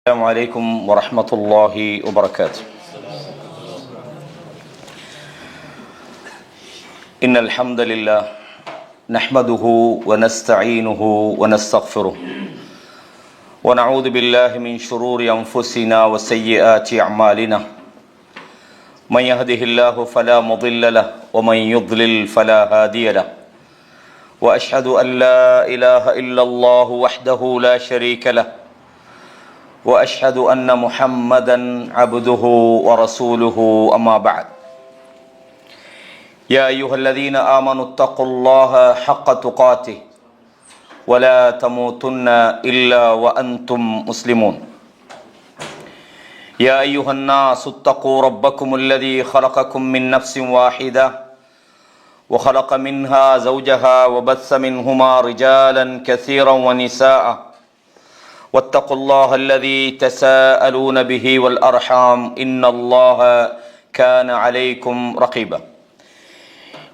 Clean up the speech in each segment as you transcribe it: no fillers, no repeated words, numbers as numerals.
السلام عليكم ورحمة الله وبركاته. إن الحمد لله نحمده ونستعينه ونستغفره ونعوذ بالله من شرور أنفسنا وسيئات أعمالنا. من يهده الله فلا مضل له ومن يضلل فلا هادي له. وأشهد أن لا إله إلا الله وحده لا شريك له. وأشهد أن محمدا عبده ورسوله أما بعد. يا أيها الذين آمنوا اتقوا الله حق تقاته ولا تموتن إلا وأنتم مسلمون. يا أيها الناس اتقوا ربكم الذي خلقكم من نفس واحدة وخلق منها زوجها وبث منهما رجالا كثيرا ونساء واتقوا الله الذي تساءلون به والأرحام إن الله كان عليكم رقيبا.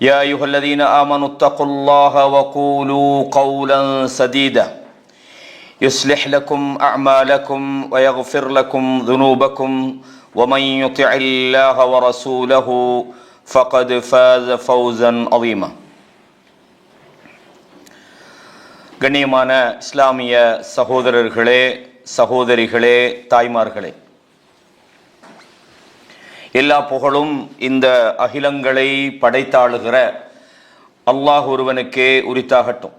يا أيها الذين آمنوا اتقوا الله وقولوا قولا سديدا يصلح لكم أعمالكم ويغفر لكم ذنوبكم ومن يطع الله ورسوله فقد فاز فوزا عظيما. கண்ணியமான இஸ்லாமிய சகோதரர்களே, சகோதரிகளே, தாய்மார்களே, எல்லா புகழும் இந்த அகிலங்களை படைத்தாளுகிற அல்லாஹ் ஒருவனுக்கே உரித்தாகட்டும்.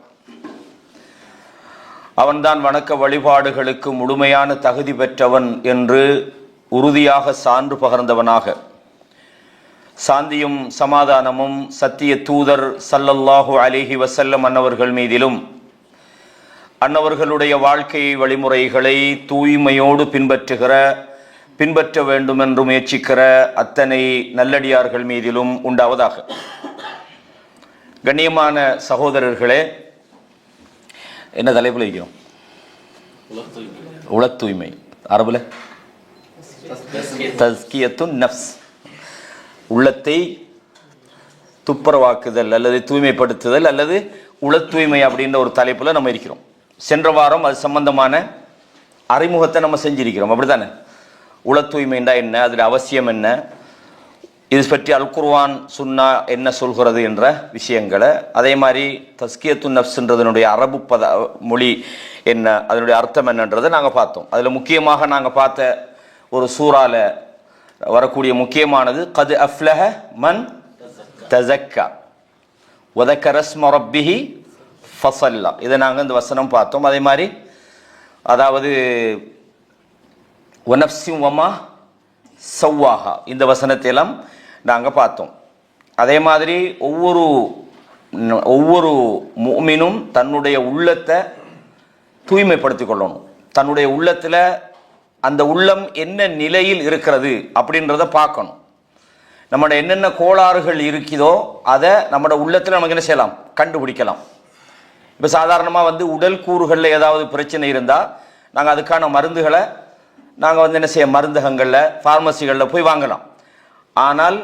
அவன்தான் வணக்க வழிபாடுகளுக்கு முழுமையான தகுதி பெற்றவன் என்று உறுதியாக சான்று பகர்ந்தவனாக, சாந்தியும் சமாதானமும் சத்திய தூதர் ஸல்லல்லாஹு அலைஹி வஸல்லம் அன்னவர்கள் மீதிலும் அன்னவர்களுடைய வாழ்க்கை வழிமுறைகளை தூய்மையோடு பின்பற்ற வேண்டும் என்று முயற்சிக்கிற அத்தனை நல்லடியார்கள் மீதிலும் உண்டாவதாக. கண்ணியமான சகோதரர்களே, என்ன தலைப்பில் இருக்கிறோம்? உள தூய்மை. அரபுல தஸ்கியத்துன் நஃப்ஸ், உள்ளத்தை துப்புரவாக்குதல் அல்லது தூய்மைப்படுத்துதல் அல்லது உள தூய்மை அப்படின்ற ஒரு தலைப்பில் நம்ம இருக்கிறோம். சென்ற வாரம் அது சம்பந்தமான அறிமுகத்தை நம்ம செஞ்சிருக்கிறோம், அப்படித்தானே? உள தூய்மைண்டா என்ன, அதில் அவசியம் என்ன, இது பற்றி அல் குர்ஆன் சுன்னா என்ன சொல்கிறது என்ற விஷயங்களை, அதே மாதிரி தஸ்கியத்துன் நஃப்ஸ்ன்றதனுடைய அரபு மொழி என்ன, அதனுடைய அர்த்தம் என்னன்றதை நாங்கள் பார்த்தோம். அதில் முக்கியமாக நாங்கள் பார்த்த ஒரு சூறால வரக்கூடிய முக்கியமானது கத் அஃப்லஹ மன் தஸக்கா வதக்கர ஸ்ம ரப்பிஹி ஃபஸல்லா. இதை நாங்கள் இந்த வசனம் பார்த்தோம். அதே மாதிரி அதாவது வனஃப்ஸின் வமா ஸவ்வாஹா, இந்த வசனத்தை எல்லாம் நாங்கள் பார்த்தோம். அதே மாதிரி ஒவ்வொரு முஃமினும் தன்னுடைய உள்ளத்தை தூய்மைப்படுத்திக் கொள்ளணும். தன்னுடைய உள்ளத்தில் அந்த உள்ளம் என்ன நிலையில் இருக்கிறது அப்படின்றத பார்க்கணும். நம்மளோட என்னென்ன கோளாறுகள் இருக்குதோ அதை நம்மளோட உள்ளத்தில் நமக்கு என்ன செய்யலாம், கண்டுபிடிக்கலாம். இப்போ சாதாரணமாக உடல் கூறுகளில் ஏதாவது பிரச்சனை இருந்தால் நாங்கள் அதுக்கான மருந்துகளை நாங்கள் என்ன செய்ய, மருந்தகங்களில் ஃபார்மசிகளில் போய் வாங்கலாம். ஆனால்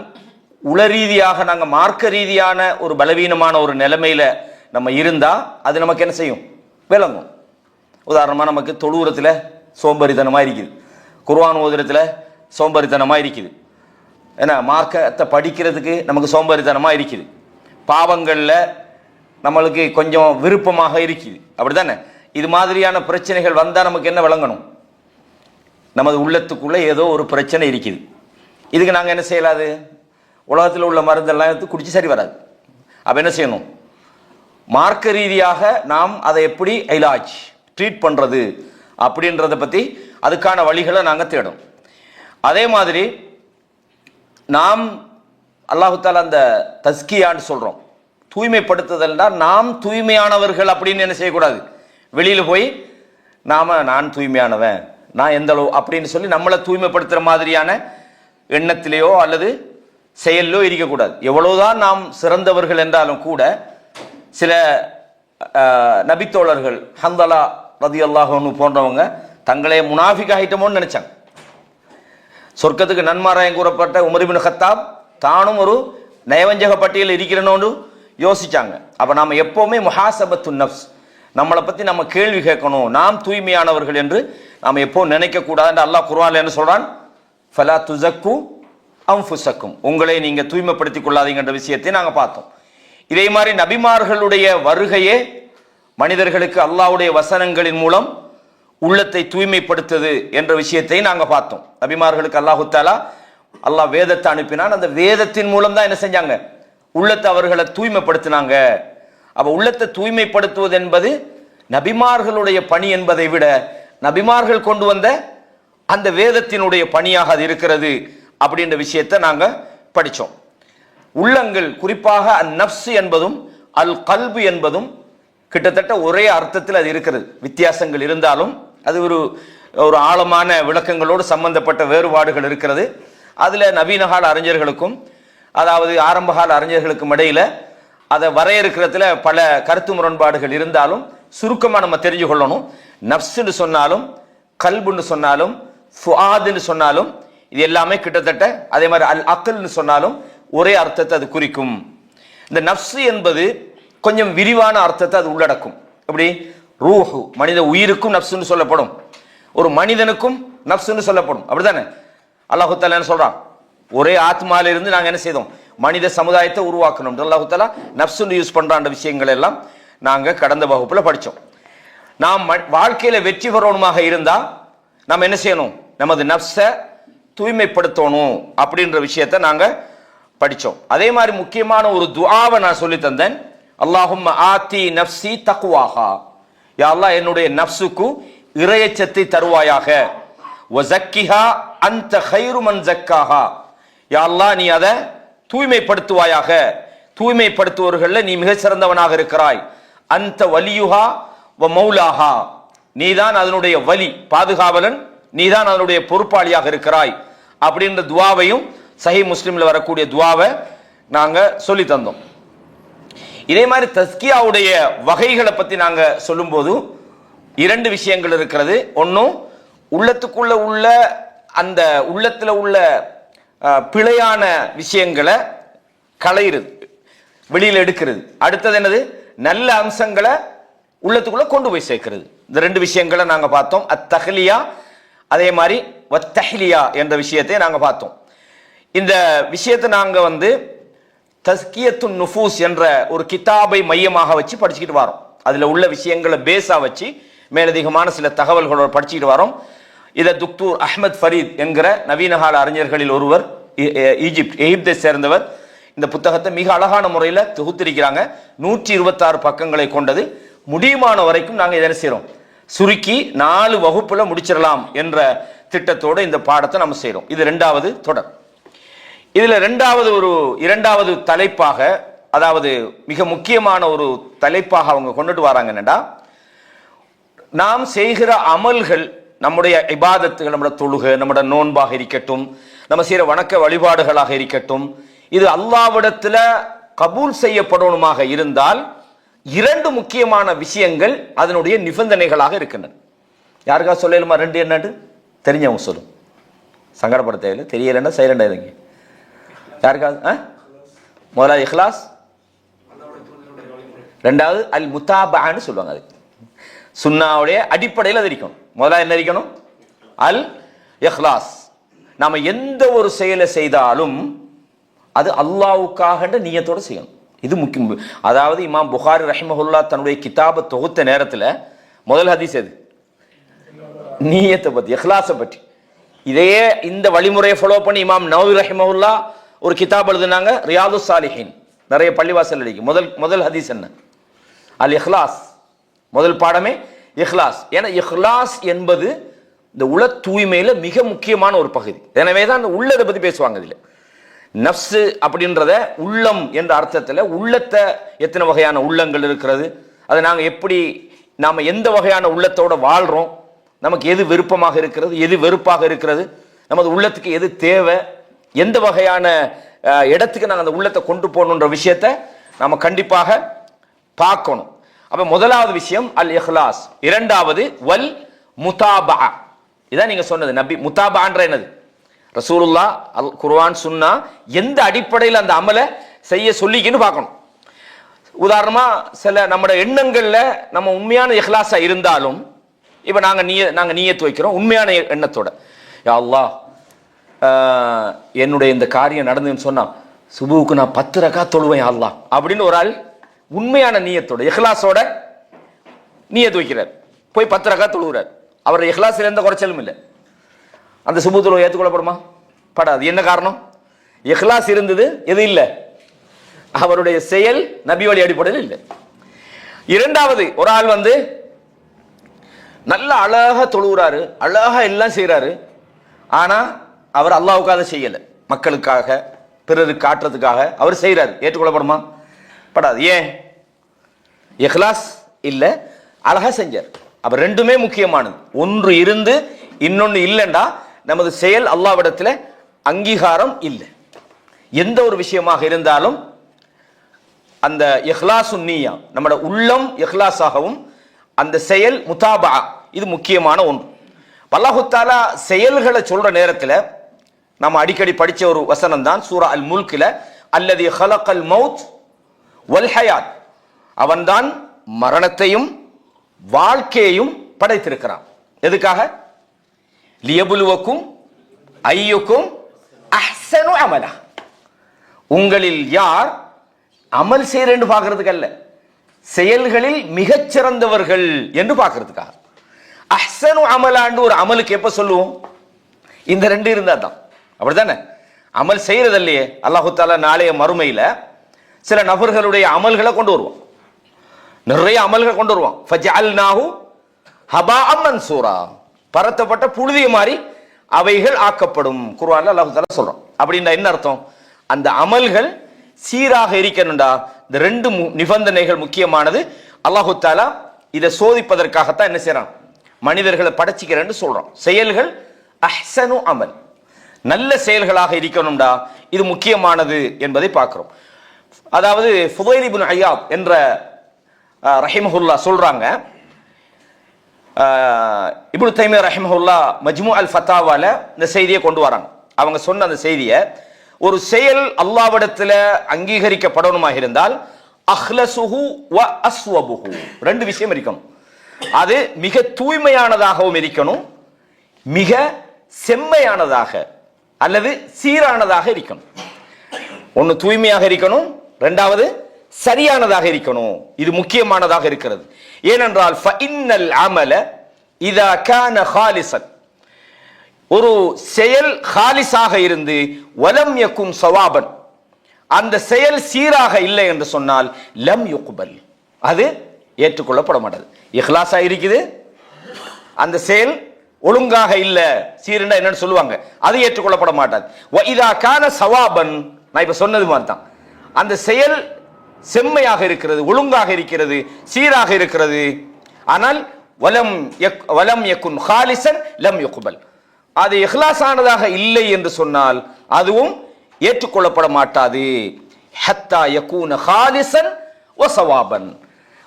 உள ரீதியாக நாங்கள் மார்க்க ரீதியான ஒரு பலவீனமான ஒரு நிலைமையில் நம்ம இருந்தால் அது நமக்கு என்ன செய்யும், விளங்கும். உதாரணமாக நமக்கு தொழுவுரத்தில் சோம்பேறித்தனமாக இருக்குது, குர்ஆன் ஓதுறத்தில் சோம்பேறித்தனமாக இருக்குது, ஏன்னா மார்க்கத்தை படிக்கிறதுக்கு நமக்கு சோம்பேறித்தனமாக இருக்குது, பாவங்களில் நம்மளுக்கு கொஞ்சம் விருப்பமாக இருக்குது, அப்படி தானே? இது மாதிரியான பிரச்சனைகள் வந்தால் நமக்கு என்ன விளங்கணும், நமது உள்ளத்துக்குள்ளே ஏதோ ஒரு பிரச்சனை இருக்குது. இதுக்கு நாங்கள் என்ன செய்யலாது, உலகத்தில் உள்ள மருந்தெல்லாம் எடுத்து குடிச்சு சரி வராது. அப்போ என்ன செய்யணும், மார்க்க ரீதியாக நாம் அதை எப்படி இலாஜ் ட்ரீட் பண்ணுறது அப்படின்றத பற்றி அதுக்கான வழிகளை நாங்கள் தேடும். அதே மாதிரி நாம் அல்லாஹு தஆலா அந்த தஸ்கியான்னு சொல்கிறோம், தூய்மைப்படுத்துதல்னா நாம் தூய்மையானவர்கள் அப்படின்னு என்ன செய்யக்கூடாது, வெளியில் போய் நான் தூய்மையானவன், நான் எந்த அளவு அப்படின்னு சொல்லி நம்மளை தூய்மைப்படுத்துகிற மாதிரியான எண்ணத்திலேயோ அல்லது செயலிலோ இருக்கக்கூடாது. எவ்வளவுதான் நாம் சிறந்தவர்கள் என்றாலும் கூட சில நபித்தோழர்கள் ஹந்தலா ரலியல்லாஹு அன்ஹு போன்றவங்க தங்களே முனாஃபிக் ஆகிட்டோமோன்னு நினைச்சாங்க. சொர்க்கத்துக்கு நன்மாராயம் கூறப்பட்ட உமர் இப்னு கத்தாப் தானும் ஒரு நயவஞ்சக பட்டியலில் இருக்கிறனோன்னு யோசிச்சாங்க. அப்போ நாம் எப்போவுமே முஹாசபத்து நஃப்ஸ், நம்மளை பத்தி நம்ம கேள்வி கேட்கணும், நாம் தூய்மையானவர்கள் என்று நாம் எப்போ நினைக்க கூடாது. அல்லாஹ் குர்ஆன்ல என்ன சொல்றான்? ஃபலா துஸக்கு அன்ஃபுஸக்கும், உங்களை நீங்க தூய்மைப்படுத்திக் கொள்ளாதீங்கன்ற விஷயத்தை நாங்க பார்த்தோம். இதே மாதிரி நபிமார்களுடைய வருகையே மனிதர்களுக்கு அல்லாஹ்வுடைய வசனங்களின் மூலம் உள்ளத்தை தூய்மைப்படுத்துது என்ற விஷயத்தை நாங்க பார்த்தோம். நபிமார்களுக்கு அல்லாஹு தஆலா அல்லாஹ் வேதத்தை அனுப்பினான். அந்த வேதத்தின் மூலம் தான் என்ன செஞ்சாங்க? உள்ளத்தை அவர்களை தூய்மைப்படுத்தினாங்க. அப்ப உள்ளத்தை தூய்மைப்படுத்துவது என்பது நபிமார்களுடைய பணி என்பதை விட நபிமார்கள் கொண்டு வந்த அந்த வேதத்தினுடைய பணியாக அது இருக்கிறது அப்படின்ற விஷயத்தை நாங்க படிச்சோம். உள்ளங்கள், குறிப்பாக நஃப்ஸ் என்பதும் அல் கல்பு என்பதும் கிட்டத்தட்ட ஒரே அர்த்தத்தில் அது இருக்கிறது. வித்தியாசங்கள் இருந்தாலும் அது ஒரு ஆழமான விளக்கங்களோடு சம்பந்தப்பட்ட வேறுபாடுகள் இருக்கிறது. அதுல நவீனகால அறிஞர்களுக்கும் அதாவது ஆரம்பகால அறிஞர்களுக்கும் இடையில அதை வரையறுக்கிறதுல பல கருத்து முரண்பாடுகள் இருந்தாலும் சுருக்கமாக நம்ம தெரிஞ்சு கொள்ளணும். நஃப்ஸ்னு சொன்னாலும் கல்புன்னு சொன்னாலும் ஃபுஆதுன்னு சொன்னாலும் இது எல்லாமே கிட்டத்தட்ட அதே மாதிரி அல் அக்ல்னு சொன்னாலும் ஒரே அர்த்தத்தை அது குறிக்கும். இந்த நஃப்ஸ் என்பது கொஞ்சம் விரிவான அர்த்தத்தை அது உள்ளடக்கும். எப்படி? ரூஹு, மனித உயிருக்கும் நஃப்ஸ்னு சொல்லப்படும், ஒரு மனிதனுக்கும் நஃப்ஸ்னு சொல்லப்படும். அப்படித்தானே? அல்லாஹு தஆலா என்ன சொல்றான்? ஒரே ஆத்மால இருந்து நாங்க என்ன செய்தோம்? மனித சமுதாயத்தை உருவாக்கணும். அல்லாஹு தஆலா நஃப்ஸ்னு யூஸ் பண்ற விஷயங்கள் எல்லாம் நாங்க கடந்த வகுப்புல படிச்சோம். நாம் வாழ்க்கையில வெற்றி பெறணுமாக இருந்தா நாம் என்ன செய்யணும்? நமது நஃப்ஸை தூய்மைப்படுத்தணும் அப்படின்ற விஷயத்தை நாங்க படிச்சோம். அதே மாதிரி முக்கியமான ஒரு துஆவை நான் சொல்லி தந்தேன். அல்லாஹும்ம ஆத்தி நஃப்ஸி தக்வாஹா, யா அல்லாஹ் என்னுடைய நஃப்ஸுக்கு இறையச்சத்தை தருவாயாக. வஸக்கிஹா அன்த கைரு மன் ஸக்காஹா, யா அல்லாஹ் நீ அதை தூய்மைப்படுத்துவாயாக, தூய்மைப்படுத்துவர்கள்ல நீ மிகச் சிறந்தவனாக இருக்கிறாய். அன்த வலியுஹா வ மௌலாஹா, நீதான் அதனுடைய வலி, பாதுகாவலன், நீதான் அதனுடைய பொறுப்பாளியாக இருக்கிறாய் அப்படின்ற துவாவையும் சஹீஹ் முஸ்லிம்ல வரக்கூடிய துவாவை நாங்க சொல்லி தந்தோம். இதே மாதிரி தஸ்கியாவுடைய வகைகளை பத்தி நாங்க சொல்லும்போது இரண்டு விஷயங்கள் இருக்கிறது. ஒன்னும் உள்ளத்துக்குள்ள உள்ள அந்த உள்ளத்துல உள்ள பிழையான விஷயங்களை களையிறது, வெளியில எடுக்கிறது. அடுத்தது என்னது? நல்ல அம்சங்களை உள்ளத்துக்குள்ள கொண்டு போய் சேர்க்கிறது. இந்த ரெண்டு விஷயங்களை நாங்க பார்த்தோம். அத்தஹ்லியா அதே மாதிரி வத்தஹ்லியா என்ற விஷயத்தை நாங்க பார்த்தோம். இந்த விஷயத்தை நாங்க தஸ்கியத்துன் நுஃபூஸ் என்ற ஒரு கிதாபை மையமாக வச்சு படிச்சுக்கிட்டு வரோம். அதுல உள்ள விஷயங்களை பேஸா வச்சு மேலதிகமான சில தகவல்களோடு படிச்சுக்கிட்டு வரோம். இதை துக்தூர் அஹ்மத் ஃபரீத் என்கிற நவீனகால அறிஞர்களில் ஒருவர், எகிப்தை சேர்ந்தவர், இந்த புத்தகத்தை மிக அழகான முறையில் தொகுத்திருக்கிறாங்க. 126 பக்கங்களை கொண்டது. முடியுமான வரைக்கும் நாங்கள் இதை செய்கிறோம், சுருக்கி 4 வகுப்புல முடிச்சிடலாம் என்ற திட்டத்தோடு இந்த பாடத்தை நம்ம செய்கிறோம். இது 2வது தொடர். இதுல இரண்டாவது தலைப்பாக, அதாவது மிக முக்கியமான ஒரு தலைப்பாக அவங்க கொண்டுட்டு வராங்க. என்னடா, நாம் செய்கிற அமல்கள், நம்முடைய இபாதத்துகள், நம்முடைய தொழுகை, நம்முடைய நோன்பாக இருக்கட்டும், நம்ம செய்கிற வணக்க வழிபாடுகளாக இருக்கட்டும், இது அல்லாஹ்விடத்துல கபூல் செய்யப்படணுமாக இருந்தால் 2 முக்கியமான விஷயங்கள் அதனுடைய நிபந்தனைகளாக இருக்கின்றன. யாருக்கா சொல்லலுமா? 2 என்னன்னு தெரிஞ்சவங்க சொல்லும், சங்கடப்பட தேவையில்லை. தெரியலன்னா சைலண்டா இருங்க. யாருக்காவது? முதலாவது இஹ்லாஸ், 2வது அல் முத்தாபான்னு சொல்லுவாங்க. அது சுன்னாவுடைய அடிப்படையில் அது இருக்கணும். முதல்ல என்ன இருக்கணும்? அல் இஹ்லாஸ். நாம எந்த ஒரு செயலை செய்தாலும் அது அல்லாஹ்வுக்காக நியத்தோடு செய்யணும். இது முக்கியம். அதாவது இமாம் புகாரி ரஹிமஹுல்லா தன்னுடைய கிதாபை தொகுத்த நேரத்தில் முதல் ஹதீஸ் எது? நியத்தை பத்தி, இஹ்லாஸை பற்றி. இதையே இந்த வழிமுறையை ஃபாலோ பண்ணி இமாம் நவவி ரஹிமஹுல்லா ஒரு கிதாப் எழுதினாங்க, ரியாது சாலிஹின். நிறைய பள்ளிவாசல் அடிக்கும். முதல் ஹதீஸ் என்ன? அல் இஹ்லாஸ். முதல் பாடமே இஹ்லாஸ். ஏன்னா இஹ்லாஸ் என்பது இந்த உள தூய்மையில மிக முக்கியமான ஒரு பகுதி. எனவே தான் அந்த உள்ளதை பத்தி பேசுவாங்க. இதுல நஃப்ஸ் அப்படின்றத உள்ளம் என்ற அர்த்தத்தில், உள்ளத்தை எத்தனை வகையான உள்ளங்கள் இருக்கிறது, அதை நாம எந்த வகையான உள்ளத்தோட வாழ்றோம், நமக்கு எது விருப்பமாக இருக்கிறது, எது வெறுப்பாக இருக்கிறது, நமது உள்ளத்துக்கு எது தேவை, எந்த வகையான இடத்துக்கு நாங்கள் அந்த உள்ளத்தை கொண்டு போகணுன்ற விஷயத்தை நாம கண்டிப்பாக பார்க்கணும். அப்ப முதலாவது விஷயம் அல் இஹ்லாஸ். 2வது வல் முதாபா. இதான் நீங்க சொன்னது. நபி முதாபான்ற என்னது? ரசூலுல்லாஹ் அல் குர்ஆன் சுன்னா எந்த அடிப்படையில் அந்த அமலை செய்ய சொல்லிக்கின்னு பார்க்கணும். உதாரணமா சில நம்மட எண்ணங்கள்ல நம்ம உண்மையான இஹ்லாஸா இருந்தாலும், இப்ப நாங்க நியத்து வைக்கிறோம் உண்மையான எண்ணத்தோட, யா அல்லாஹ் என்னுடைய இந்த காரியம் நடந்துன்னு சொன்னா சுபுவுக்கு நான் 10 ரக்காத் தொழுவேன் அல்லாஹ் அப்படின்னு ஒரு ஆள் உண்மையான நியத்தோட இஹ்லாஸோட நியத்து வைக்கிறார், போய் 10 ரக்காத் தொழுகிறார். அவர் இஹ்லாஸில் எந்த குறைச்சலும் இல்லை. அந்த சுபு தொழுவை ஏற்றுக்கொள்ளப்படுமா? படாது. என்ன காரணம்? இஹ்லாஸ் இருந்தது, எது இல்லை? அவருடைய செயல் நபி வழி அடிப்படையில் இல்லை. இரண்டாவது, ஒரு ஆள் நல்ல அழகா தொழுகிறாரு, அழகா எல்லாம் செய்யறாரு, ஆனா அவர் அல்லாஹ்வுக்காக செய்யல, மக்களுக்காக பிறருக்கு காட்டுறதுக்காக அவர் செய்யறாரு. ஏற்றுக்கொள்ளப்படுமா? படாது. ஏன்? இஹ்லாஸ் இல்ல, அழகா செஞ்சார். அப்ப ரெண்டுமே முக்கியமானது. ஒன்று இருந்து இன்னொன்னு இல்லைண்டா நமது செயல் அல்லாஹ்விடத்தில் அங்கீகாரம் இல்லை. எந்த ஒரு விஷயமாக இருந்தாலும் அந்த இஹ்லாசு நிய்யா, நம்மட உள்ளம் இஹ்லாஸாகவும் அந்த செயல் முதாபா, இது முக்கியமான ஒன்று. அல்லாஹ் தஆலா செயல்களை சொல்ற நேரத்தில் நம்ம அடிக்கடி படிச்ச ஒரு வசனம் தான் சூரா அல் முல்க்ல, அல்லதி ஹலகல் மௌத் வல் ஹயாத், அவன்தான் மரணத்தையும் வாழ்க்கையையும் படைத்திருக்கிறான். எதுக்காக? லியபுலுவக்கும் ஐயுக்கும் அஹ்ஸனு அமலா, உங்களில் யார் அமல் செய்யறேன்னு பார்க்கறதுக்கு அல்ல, செயல்களில் மிகச்சிறந்தவர்கள் என்று பார்க்கறதுக்காக. அஹ்ஸனு அமலான்னு ஒரு அமலுக்கு எப்ப சொல்லுவோம்? இந்த ரெண்டு இருந்தா தான். அப்படித்தானே? அமல் செய்யறது இல்லையே. அல்லாஹு தஆலா நாளைய மறுமையில சில நபர்களுடைய அமல்களை கொண்டு வருவான், நிறைய அமல்கள் கொண்டு வருவான். ஃபஜஅல்நாஹு ஹபாஅம் மன்சூரா, பரத்தப்பட்ட புழுதிய மாதிரி அவைகள் ஆக்கப்படும். குர்ஆன்ல அல்லாஹ் தஆலா சொல்றான். அப்படின்னா என்ன அர்த்தம்? அந்த அமல்கள் சீராக இருக்கணும்டா இந்த ரெண்டு நிபந்தனைகள் முக்கியமானது. அல்லாஹு தஆலா இதை சோதிப்பதற்காகத்தான் என்ன செய்யறான்? மனிதர்களை படைச்சிக்கிறேன்னு சொல்றான். செயல்கள் அஹ்ஸனு அமல், நல்ல செயல்களாக இருக்கணும்டா, இது முக்கியமானது என்பதை பார்க்கிறோம். அதாவது ஃபுதைல் இப்னு ஐயாத் என்ற ரஹிமஹுல்லா சொல்றாங்க, இப்னு தைமியா ரஹிமஹுல்லா மஜ்மு அல் ஃபத்தாவால இந்த செய்தியை கொண்டு வராங்க. அவங்க சொன்ன அந்த செய்தியை, ஒரு செயல் அல்லாஹ்விடத்தில் அங்கீகரிக்கப்படணுமாக இருந்தால் அஹ்லசுஹு வ அஸ்வபுஹு, ரெண்டு விஷயம் இருக்கணும். அது மிக தூய்மையானதாகவும் இருக்கணும், மிக செம்மையானதாக அல்லது சீரானதாக இருக்கணும். ஒன்னு தூய்மையாக இருக்கணும், ரெண்டாவது சரியானதாக இருக்கணும். இது முக்கியமானதாக இருக்கிறது. ஏனென்றால் ஃபஇன்னல் அமல இதா கான ஹாலிஸன், ஒரு செயல் ஹாலிஸாக இருந்து வலம் யகுன் ஸவாபன், அந்த செயல் சீராக இல்லை என்று சொன்னால் லம் யுக்பல், அது ஏற்றுக்கொள்ளப்பட மாட்டாது. இஹ்லாஸா இருக்குது, அந்த செயல் ஒழுங்காக இல்ல, சீரண்டா என்னன்னு சொல்லுவாங்க, அது ஏற்றுக்கொள்ளப்பட மாட்டாது. வ இதா கான ஸவாபன், நான் இப்ப சொன்னது மாதிரி தான், அந்த செயல் செம்மையாக இருக்கிறது, ஒழுங்காக இருக்கிறது, சீராக இருக்கிறது, ஆனால் வலம் யகுன் ஹாலிஸன் லம் யுக்பல், அது இஹ்லாஸானதாக இல்லை என்று சொன்னால் அதுவும் ஏற்றுக்கொள்ளப்பட மாட்டாது. ஹத்தா யகூன ஹாலிஸன் வ ஸவாபன்,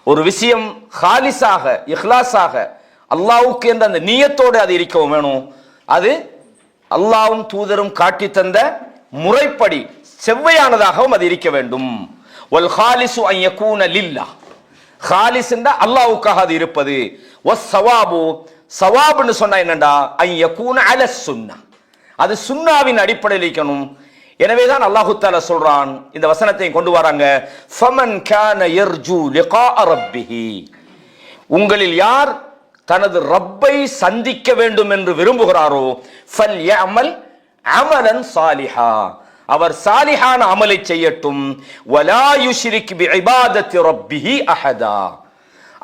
ஒரு விஷயம் ஹாலிஸாக இஹ்லாஸாக அல்லாஹ்வுக்கு என்ற அந்த நியத்தோடு அது இருக்கவும் வேணும். அது அல்லாஹ்வும் தூதரும் காட்டி தந்த முறைப்படி செவ்வையானதாகவும் அது இருக்க வேண்டும். வல் ஹாலிஸு அன் யகூன லில்லாஹ், ஹாலிஸ் என்றா அல்லாஹ்வுக்காக அது இருப்பது. வஸ் ஸவாபு, ஸவாப்னு சொன்னா என்னடா, அன் யகூன அல சுன்னா, அது சுன்னாவின் அடிப்படையில் இருக்கணும். எனவேதான் அல்லாஹு தஆலா சொல்றான், இந்த வசனத்தை கொண்டு வராங்க, ஃபமன் கான யர்ஜூ லிகா ரப்பிஹி, உங்களில் யார் தனது ரப்பை சந்திக்க வேண்டும் என்று விரும்புகிறாரோ ஃபல்யஅமல் அமலன் சாலிஹா, அவர் சாலிஹான அமலை செய்யட்டும். வலா யுஷ்ரிக் பிஇபாதத்தி ரப்பிஹி அஹதா,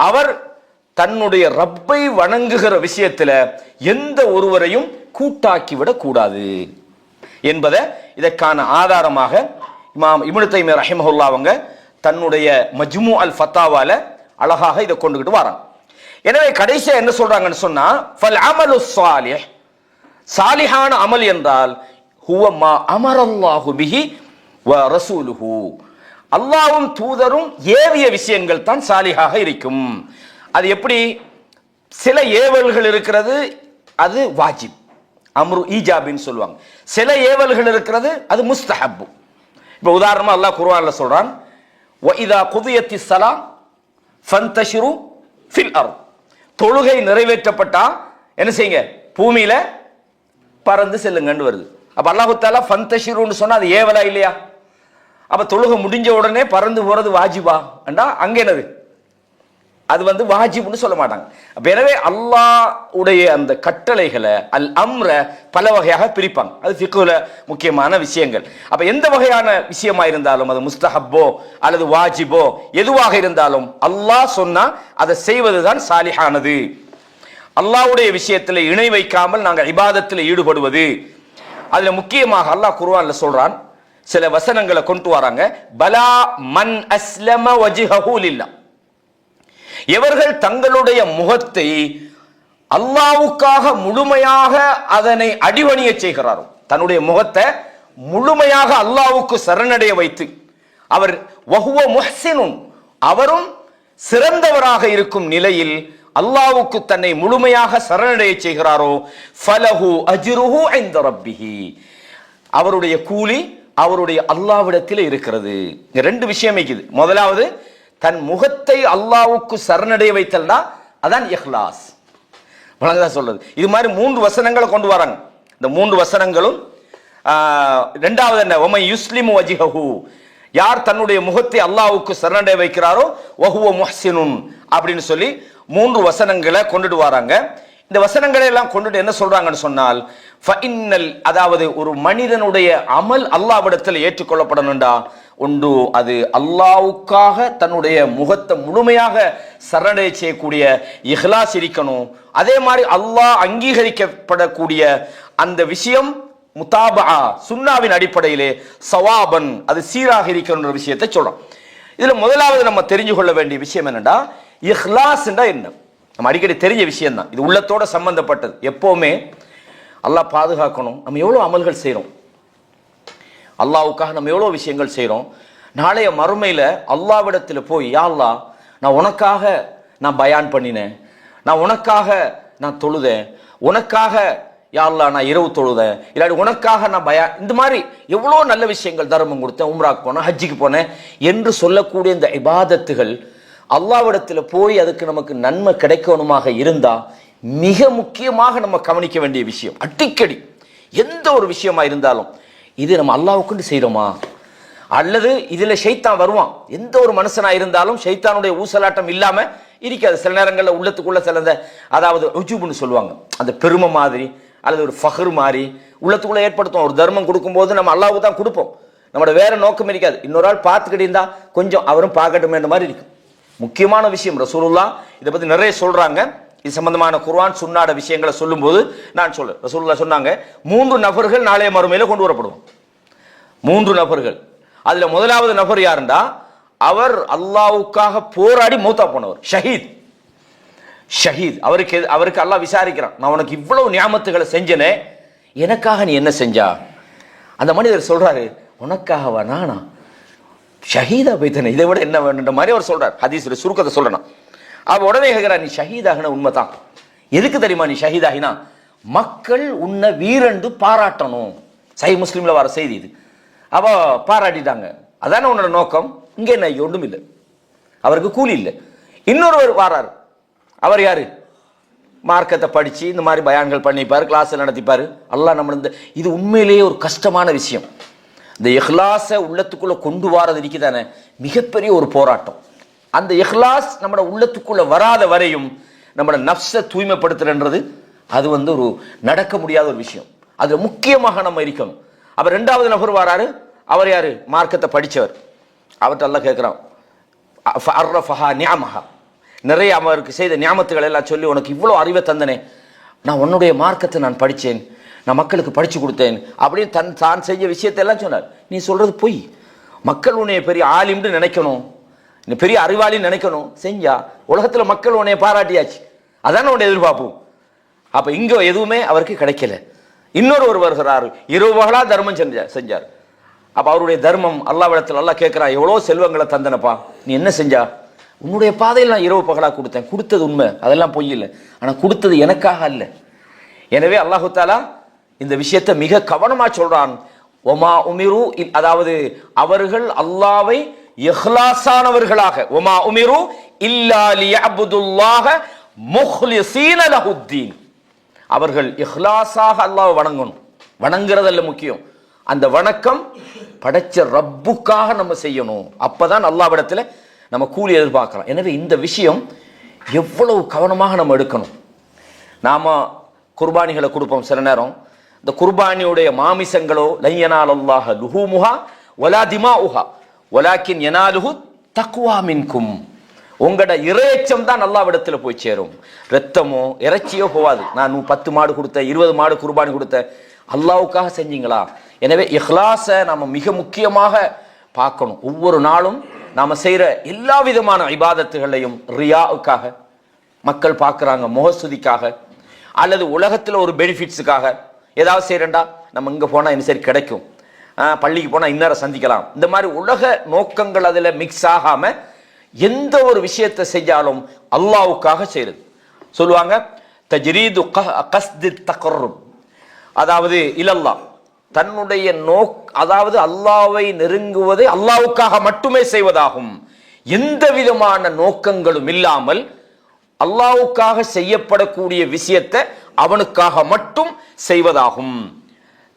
அவர் தன்னுடைய ரப்பை வணங்குகிற விஷயத்துல எந்த ஒருவரையும் கூட்டாக்கிவிடக் கூடாது என்பதை இதற்கான ஆதாரமாக இமாம் இப்னு தைமியா ரஹிமஹுல்லா அவங்க தன்னுடைய மஜ்மு அல் ஃபத்தாவால அழகாக இதை கொண்டுகிட்டு வராங்க. எனவே கடைசியா என்ன சொல்றாங்கன்னு சொன்னா, ஃபல் அமலு ஸாலிஹ், சாலிஹான அமல் என்றால் ஹுவ மா அமரல்லாஹு பிஹி வ ரசூலுஹு, அல்லாஹ்வும் தூதரும் ஏவிய விஷயங்கள் தான் சாலிஹாக இருக்கும். அது எப்படி? சில ஏவல்கள் இருக்கிறது, அது வாஜிப், அம்ரு ஈஜாபின்னு சொல்லுவாங்க. சில ஏவல்கள் இருக்கிறது, அது முஸ்தஹப்பு. இப்போ உதாரணமா அல்லாஹ் குர்ஆன்ல சொல்றான், வஇதா குதியத்திஸ் ஸலா ஃபந்தஷிரு ஃபில் அர்த். தொழுகை நிறைவேற்றப்பட்டா என்ன செய்யுங்க, பூமியில பறந்து செல்லுங்கன்னு வருது. அப்ப அல்லாஹ் தஆலா ஃபந்தஷிருன்னு சொன்னா அது ஏவலா இல்லையா? அப்ப தொழுகை முடிஞ்ச உடனே பறந்து போறது வாஜிபா என்றா அங்க என்னது, அது வாஜிப்னு சொல்ல மாட்டாங்க. எனவே அல்லாஹ் உடைய அந்த கட்டளைகளை அல் அம்ர பல வகையாக பிரிப்பாங்க. அது ஃபிக்ஹ்ல முக்கியமான விஷயங்கள். அப்ப எந்த வகையான விஷயமா இருந்தாலும், அது முஸ்தஹப்போ அல்லது வாஜிபோ எதுவாக இருந்தாலும் அல்லாஹ் சொன்னா அதை செய்வதுதான் சாலிஹானது. அல்லாஹ்வுடைய விஷயத்தில் இணை வைக்காமல் நாங்கள் இபாதத்தில் ஈடுபடுவது. அதுல முக்கியமாக அல்லாஹ் குர்ஆன்ல சொல்றான், சில வசனங்களை கொண்டு வராங்க. பலா மன் அஸ்லம வஜ்ஹஹு லில்லாஹ், எவர்கள் தங்களுடைய முகத்தை அல்லாஹ்வுக்காக முழுமையாக அதனை அடிபணிய செய்கிறாரோ, தன்னுடைய முகத்தை முழுமையாக அல்லாஹ்வுக்கு சரணடைய வைத்து, அவர் வஹுவ முஹ்சினுன், அவரும் சிறந்தவராக இருக்கும் நிலையில் அல்லாஹ்வுக்கு தன்னை முழுமையாக சரணடைய செய்கிறாரோ, ஃபலஹு அஜ்ருஹு இன்த ரப்பிஹி, அவருடைய கூலி அவருடைய அல்லாஹ்விடத்தில் இருக்கிறது. இங்க ரெண்டு விஷயம் இருக்குது. முதலாவது, தன் முகத்தை அல்லாஹ்வுக்கு சரணடைய வைத்தல்னா அதான் இஹ்லாஸ். வழங்கதான் சொல்றது. இது மாதிரி 3 வசனங்களை கொண்டு வராங்க. இந்த 3 வசனங்களும் இரண்டாவது என்ன, வமன் யுஸ்லிமு வஜ்ஹஹு, யார் தன்னுடைய முகத்தை அல்லாஹ்வுக்கு சரணடைய வைக்கிறாரோ வஹுவ முஹ்சினுன் அப்படின்னு சொல்லி 3 வசனங்களை கொண்டுட்டு வராங்க. இந்த வசனங்களை எல்லாம் கொண்டுட்டு என்ன சொல்றாங்கன்னு சொன்னால், ஃபஇன்னல், அதாவது ஒரு மனிதனுடைய அமல் அல்லாஹ்விடத்தில் ஏற்றுக்கொள்ளப்படணும்டா உண்டு, அது அல்லாஹ்வுக்காக தன்னுடைய முகத்தை முழுமையாக சரணடை செய்யக்கூடிய இஹ்லாஸ் இருக்கணும். அதே மாதிரி அல்லாஹ் அங்கீகரிக்கப்படக்கூடிய அந்த விஷயம் முதாபா சுன்னாவின் அடிப்படையிலே சவாபன், அது சீராக இருக்கணுன்ற விஷயத்தை சொல்றோம். இதுல முதலாவது நம்ம தெரிஞ்சு கொள்ள வேண்டிய விஷயம் என்னன்னா, இஹ்லாஸ்ன்றா என்ன? நம்ம அடிக்கடி தெரிஞ்ச விஷயம் தான், இது உள்ளத்தோட சம்பந்தப்பட்டது. எப்பவுமே அல்லாஹ் பாதுகாக்கணும். நம்ம எவ்வளவு அமல்கள் செய்யறோம், அல்லாஹ்வுக்காக நம்ம எவ்வளவு விஷயங்கள் செய்யறோம். நாளைய மறுமையில அல்லாஹ்விடத்தில் போய், யா அல்லாஹ், நான் உனக்காக நான் பயான் பண்ணினேன், நான் உனக்காக நான் தொழுதேன், உனக்காக யா அல்லாஹ் நான் இரவு தொழுதேன், இல்லாட்டி உனக்காக நான் பயான், இந்த மாதிரி எவ்வளோ நல்ல விஷயங்கள், தர்மம் கொடுத்தேன், உம்ராக்கு போனேன், ஹஜ்ஜிக்கு போனேன் என்று சொல்லக்கூடிய இந்த இபாதத்துகள் அல்லாஹ்விடத்தில் போய் அதுக்கு நமக்கு நன்மை கிடைக்கணுமாக இருந்தா மிக முக்கியமாக நம்ம கவனிக்க வேண்டிய விஷயம், அடிக்கடி எந்த ஒரு விஷயமா இருந்தாலும், இது நம்ம அல்லாஹ்வுக்கு செய்யறோமா, அல்லது இதுல ஷைத்தான் வருவான். எந்த ஒரு மனுஷனா இருந்தாலும் ஷைத்தானுடைய ஊசலாட்டம் இல்லாம இருக்காது. சில நேரங்களில் உள்ளத்துக்குள்ள சிலந்த, அதாவது உஜூப்னு சொல்லுவாங்க, அந்த பெருமை மாதிரி அல்லது ஒரு ஃபஹர் மாதிரி உள்ளத்துக்குள்ள ஏற்படுத்தும். ஒரு தர்மம் கொடுக்கும்போது நம்ம அல்லாஹ்வுக்கு தான் கொடுப்போம், நம்மளோட வேற நோக்கம் இருக்காது. இன்னொரு ஆள் பார்த்துக்கிட்டு இருந்தா கொஞ்சம் அவரும் பார்க்கட்டுமே மாதிரி இருக்கும். முக்கியமான விஷயம், ரசூலுல்லாஹ் இதை பத்தி நிறைய சொல்றாங்க. இது சம்பந்தமான குர்ஆன் சுன்னாட விஷயங்களை சொல்லும்போது நான் சொல்ல, ரசூலுல்லாஹ் சொன்னாங்க, 3 நபர்கள் நாளைய மறுமையில கொண்டு வரப்படுவோம். 3 நபர்கள். அதுல முதலாவது நபர் யாருண்டா, அவர் அல்லாஹ்வுக்காக போராடி மௌத்தா போனவர், ஷஹீத். ஷஹீத் அவருக்கு அல்லாஹ் விசாரிக்கிறான், நான் உனக்கு இவ்வளவு நியாமத்துகளை செஞ்சனே, எனக்காக நீ என்ன செஞ்சா? அந்த மனிதர் சொல்றாரு, உனக்காகவா நானா ஷஹீதா போய்த்தனே, இதை விட என்ன வேணுன்ற மாதிரி அவர் சொல்றார். ஹதீஸ்ல சுருக்கத்தை சொல்றேன். அவ உடனே கேட்கிறார், நீ ஷஹீதாகின உண்மைதான், எதுக்கு தெரியுமா நீ ஷஹீதாகினா? மக்கள் உன்னை வீரண்டு பாராட்டணும். சஹீஹ் முஸ்லிம்ல வர செய்தி இது. அவ பாராட்டிட்டாங்க, அதான உன்னோட நோக்கம். இங்க என்ன ஒன்றும் இல்லை, அவருக்கு கூலி இல்லை. இன்னொருவர் வாரார், அவர் யாரு? மார்க்கத்தை படிச்சு இந்த மாதிரி பயான்கள் பண்ணிப்பாரு, கிளாஸ் நடத்திப்பாரு. அல்லாஹ் நம்ம இது உண்மையிலேயே ஒரு கஷ்டமான விஷயம். இந்த இஹ்லாஸை உள்ளத்துக்குள்ள கொண்டு வாரது இருக்குதானே மிகப்பெரிய ஒரு போராட்டம். அந்த இஹ்லாஸ் நம்மளோட உள்ளத்துக்குள்ள வராத வரையும் நம்மளோட நஃப்ஸை தூய்மைப்படுத்துறது அது ஒரு நடக்க முடியாத ஒரு விஷயம். அதுல முக்கியமாக நம்ம இருக்கணும். அப்ப 2வது நபர் வராரு, அவர் யாரு? மார்க்கத்தை படிச்சவர். அவர்கிட்ட அல்லாஹ் கேட்கிறான், நிறைய அவருக்கு செய்த நியாமத்துகள் எல்லாம் சொல்லி, உனக்கு இவ்வளவு அறிவை தந்தனே, நான் உன்னுடைய மார்க்கத்தை நான் படித்தேன், நான் மக்களுக்கு படிச்சு கொடுத்தேன் அப்படின்னு தான் செஞ்ச விஷயத்தை எல்லாம் சொன்னார். நீ சொல்றது பொய், மக்கள் உன்னைய பெரிய ஆலிம்னு நினைக்கணும், நீ பெரிய அறிவாளின்னு நினைக்கணும். செஞ்சா உலகத்துல மக்கள் உன்னைய பாராட்டியாச்சு, அதான உன்னை எதிர்பார்ப்போம். அப்ப இங்க எதுவுமே அவருக்கு கிடைக்கல. இன்னொரு வருகிறார், இரவு பகலா தர்மம் செஞ்சார். அப்ப அவருடைய தர்மம் அல்லாஹ்விடத்தில் அல்லாஹ் கேட்கிறான், எவ்வளவு செல்வங்களை தந்தனப்பா, நீ என்ன செஞ்சா? உன்னுடைய பாதையில் நான் இரவு பகலா கொடுத்தேன், கொடுத்தது உண்மை, அதெல்லாம் பொய் இல்லை, ஆனா கொடுத்தது எனக்காக அல்ல. எனவே அல்லாஹு தாலா இந்த விஷயத்தை மிக கவனமா சொல்றான். ஒமா உமிரு, அதாவது அவர்கள் அல்லாவை இஹ்லாஸானவர்களாக, வமா உமிரு இல்லா லியஅப்துல்லாஹ முஹ்லிஸீன லஹுத்தீன், அவர்கள் இஹ்லாஸாக அல்லாஹ்வை வணங்கணும். வணங்குறதல்ல முக்கியம், அந்த வணக்கம் படைச்ச ரப்புக்காக நம்ம செய்யணும். அப்பதான் அல்லாஹ்விடத்துல நம்ம கூலி எதிர்பார்க்கலாம். எனவே இந்த விஷயம் எவ்வளவு கவனமாக நம்ம எடுக்கணும். நாம குர்பானிகளை கொடுப்போம். சில நேரம் இந்த குர்பானியுடைய மாமிசங்களோ லையனாலல்லாஹ லுஹூமுஹா வலா திமாஉஹா வலாக்கின் யனாலுஹு தக்வா மின்கும், உங்களோட இறைச்சம் தான் அல்லாஹ்விடத்துல போய் சேரும். ரத்தமோ இறைச்சியோ போவாது. நான் 10 மாடு கொடுத்த 20 மாடு குர்பானி கொடுத்த, அல்லாஹ்வுக்காக செஞ்சீங்களா? எனவே இஹ்லாஸை நாம மிக முக்கியமாக பார்க்கணும். ஒவ்வொரு நாளும் நாம செய்யற எல்லா விதமான இபாதத்துகளையும் ரியாவுக்காக, மக்கள் பார்க்குறாங்க முகஸ்துதிக்காக, அல்லது உலகத்தில் ஒரு பெனிஃபிட்ஸுக்காக ஏதாவது செய்யறேன்டா, நம்ம இங்கே போனால் இன்னும் சரி கிடைக்கும், பள்ளிக்கு போனால் இந்நேரம் சந்திக்கலாம், இந்த மாதிரி உலக நோக்கங்கள் அதில் மிக்ஸ் ஆகாம எந்த ஒரு விஷயத்தை செஞ்சாலும் அல்லாஹ்வுக்காக செய்யறது. சொல்லுவாங்க தஜ்ரீது கஸ்தி தகர்ருப், அதாவது இலல்லாஹ், தன்னுடைய அதாவது அல்லாஹ்வை நெருங்குவதை அல்லாஹ்வுக்காக மட்டுமே செய்வதாகும். எந்த விதமான நோக்கங்களும் இல்லாமல் அல்லாஹ்வுக்காக செய்யப்படக்கூடிய விஷயத்தை அவனுக்காக மட்டும் செய்வதாகும்.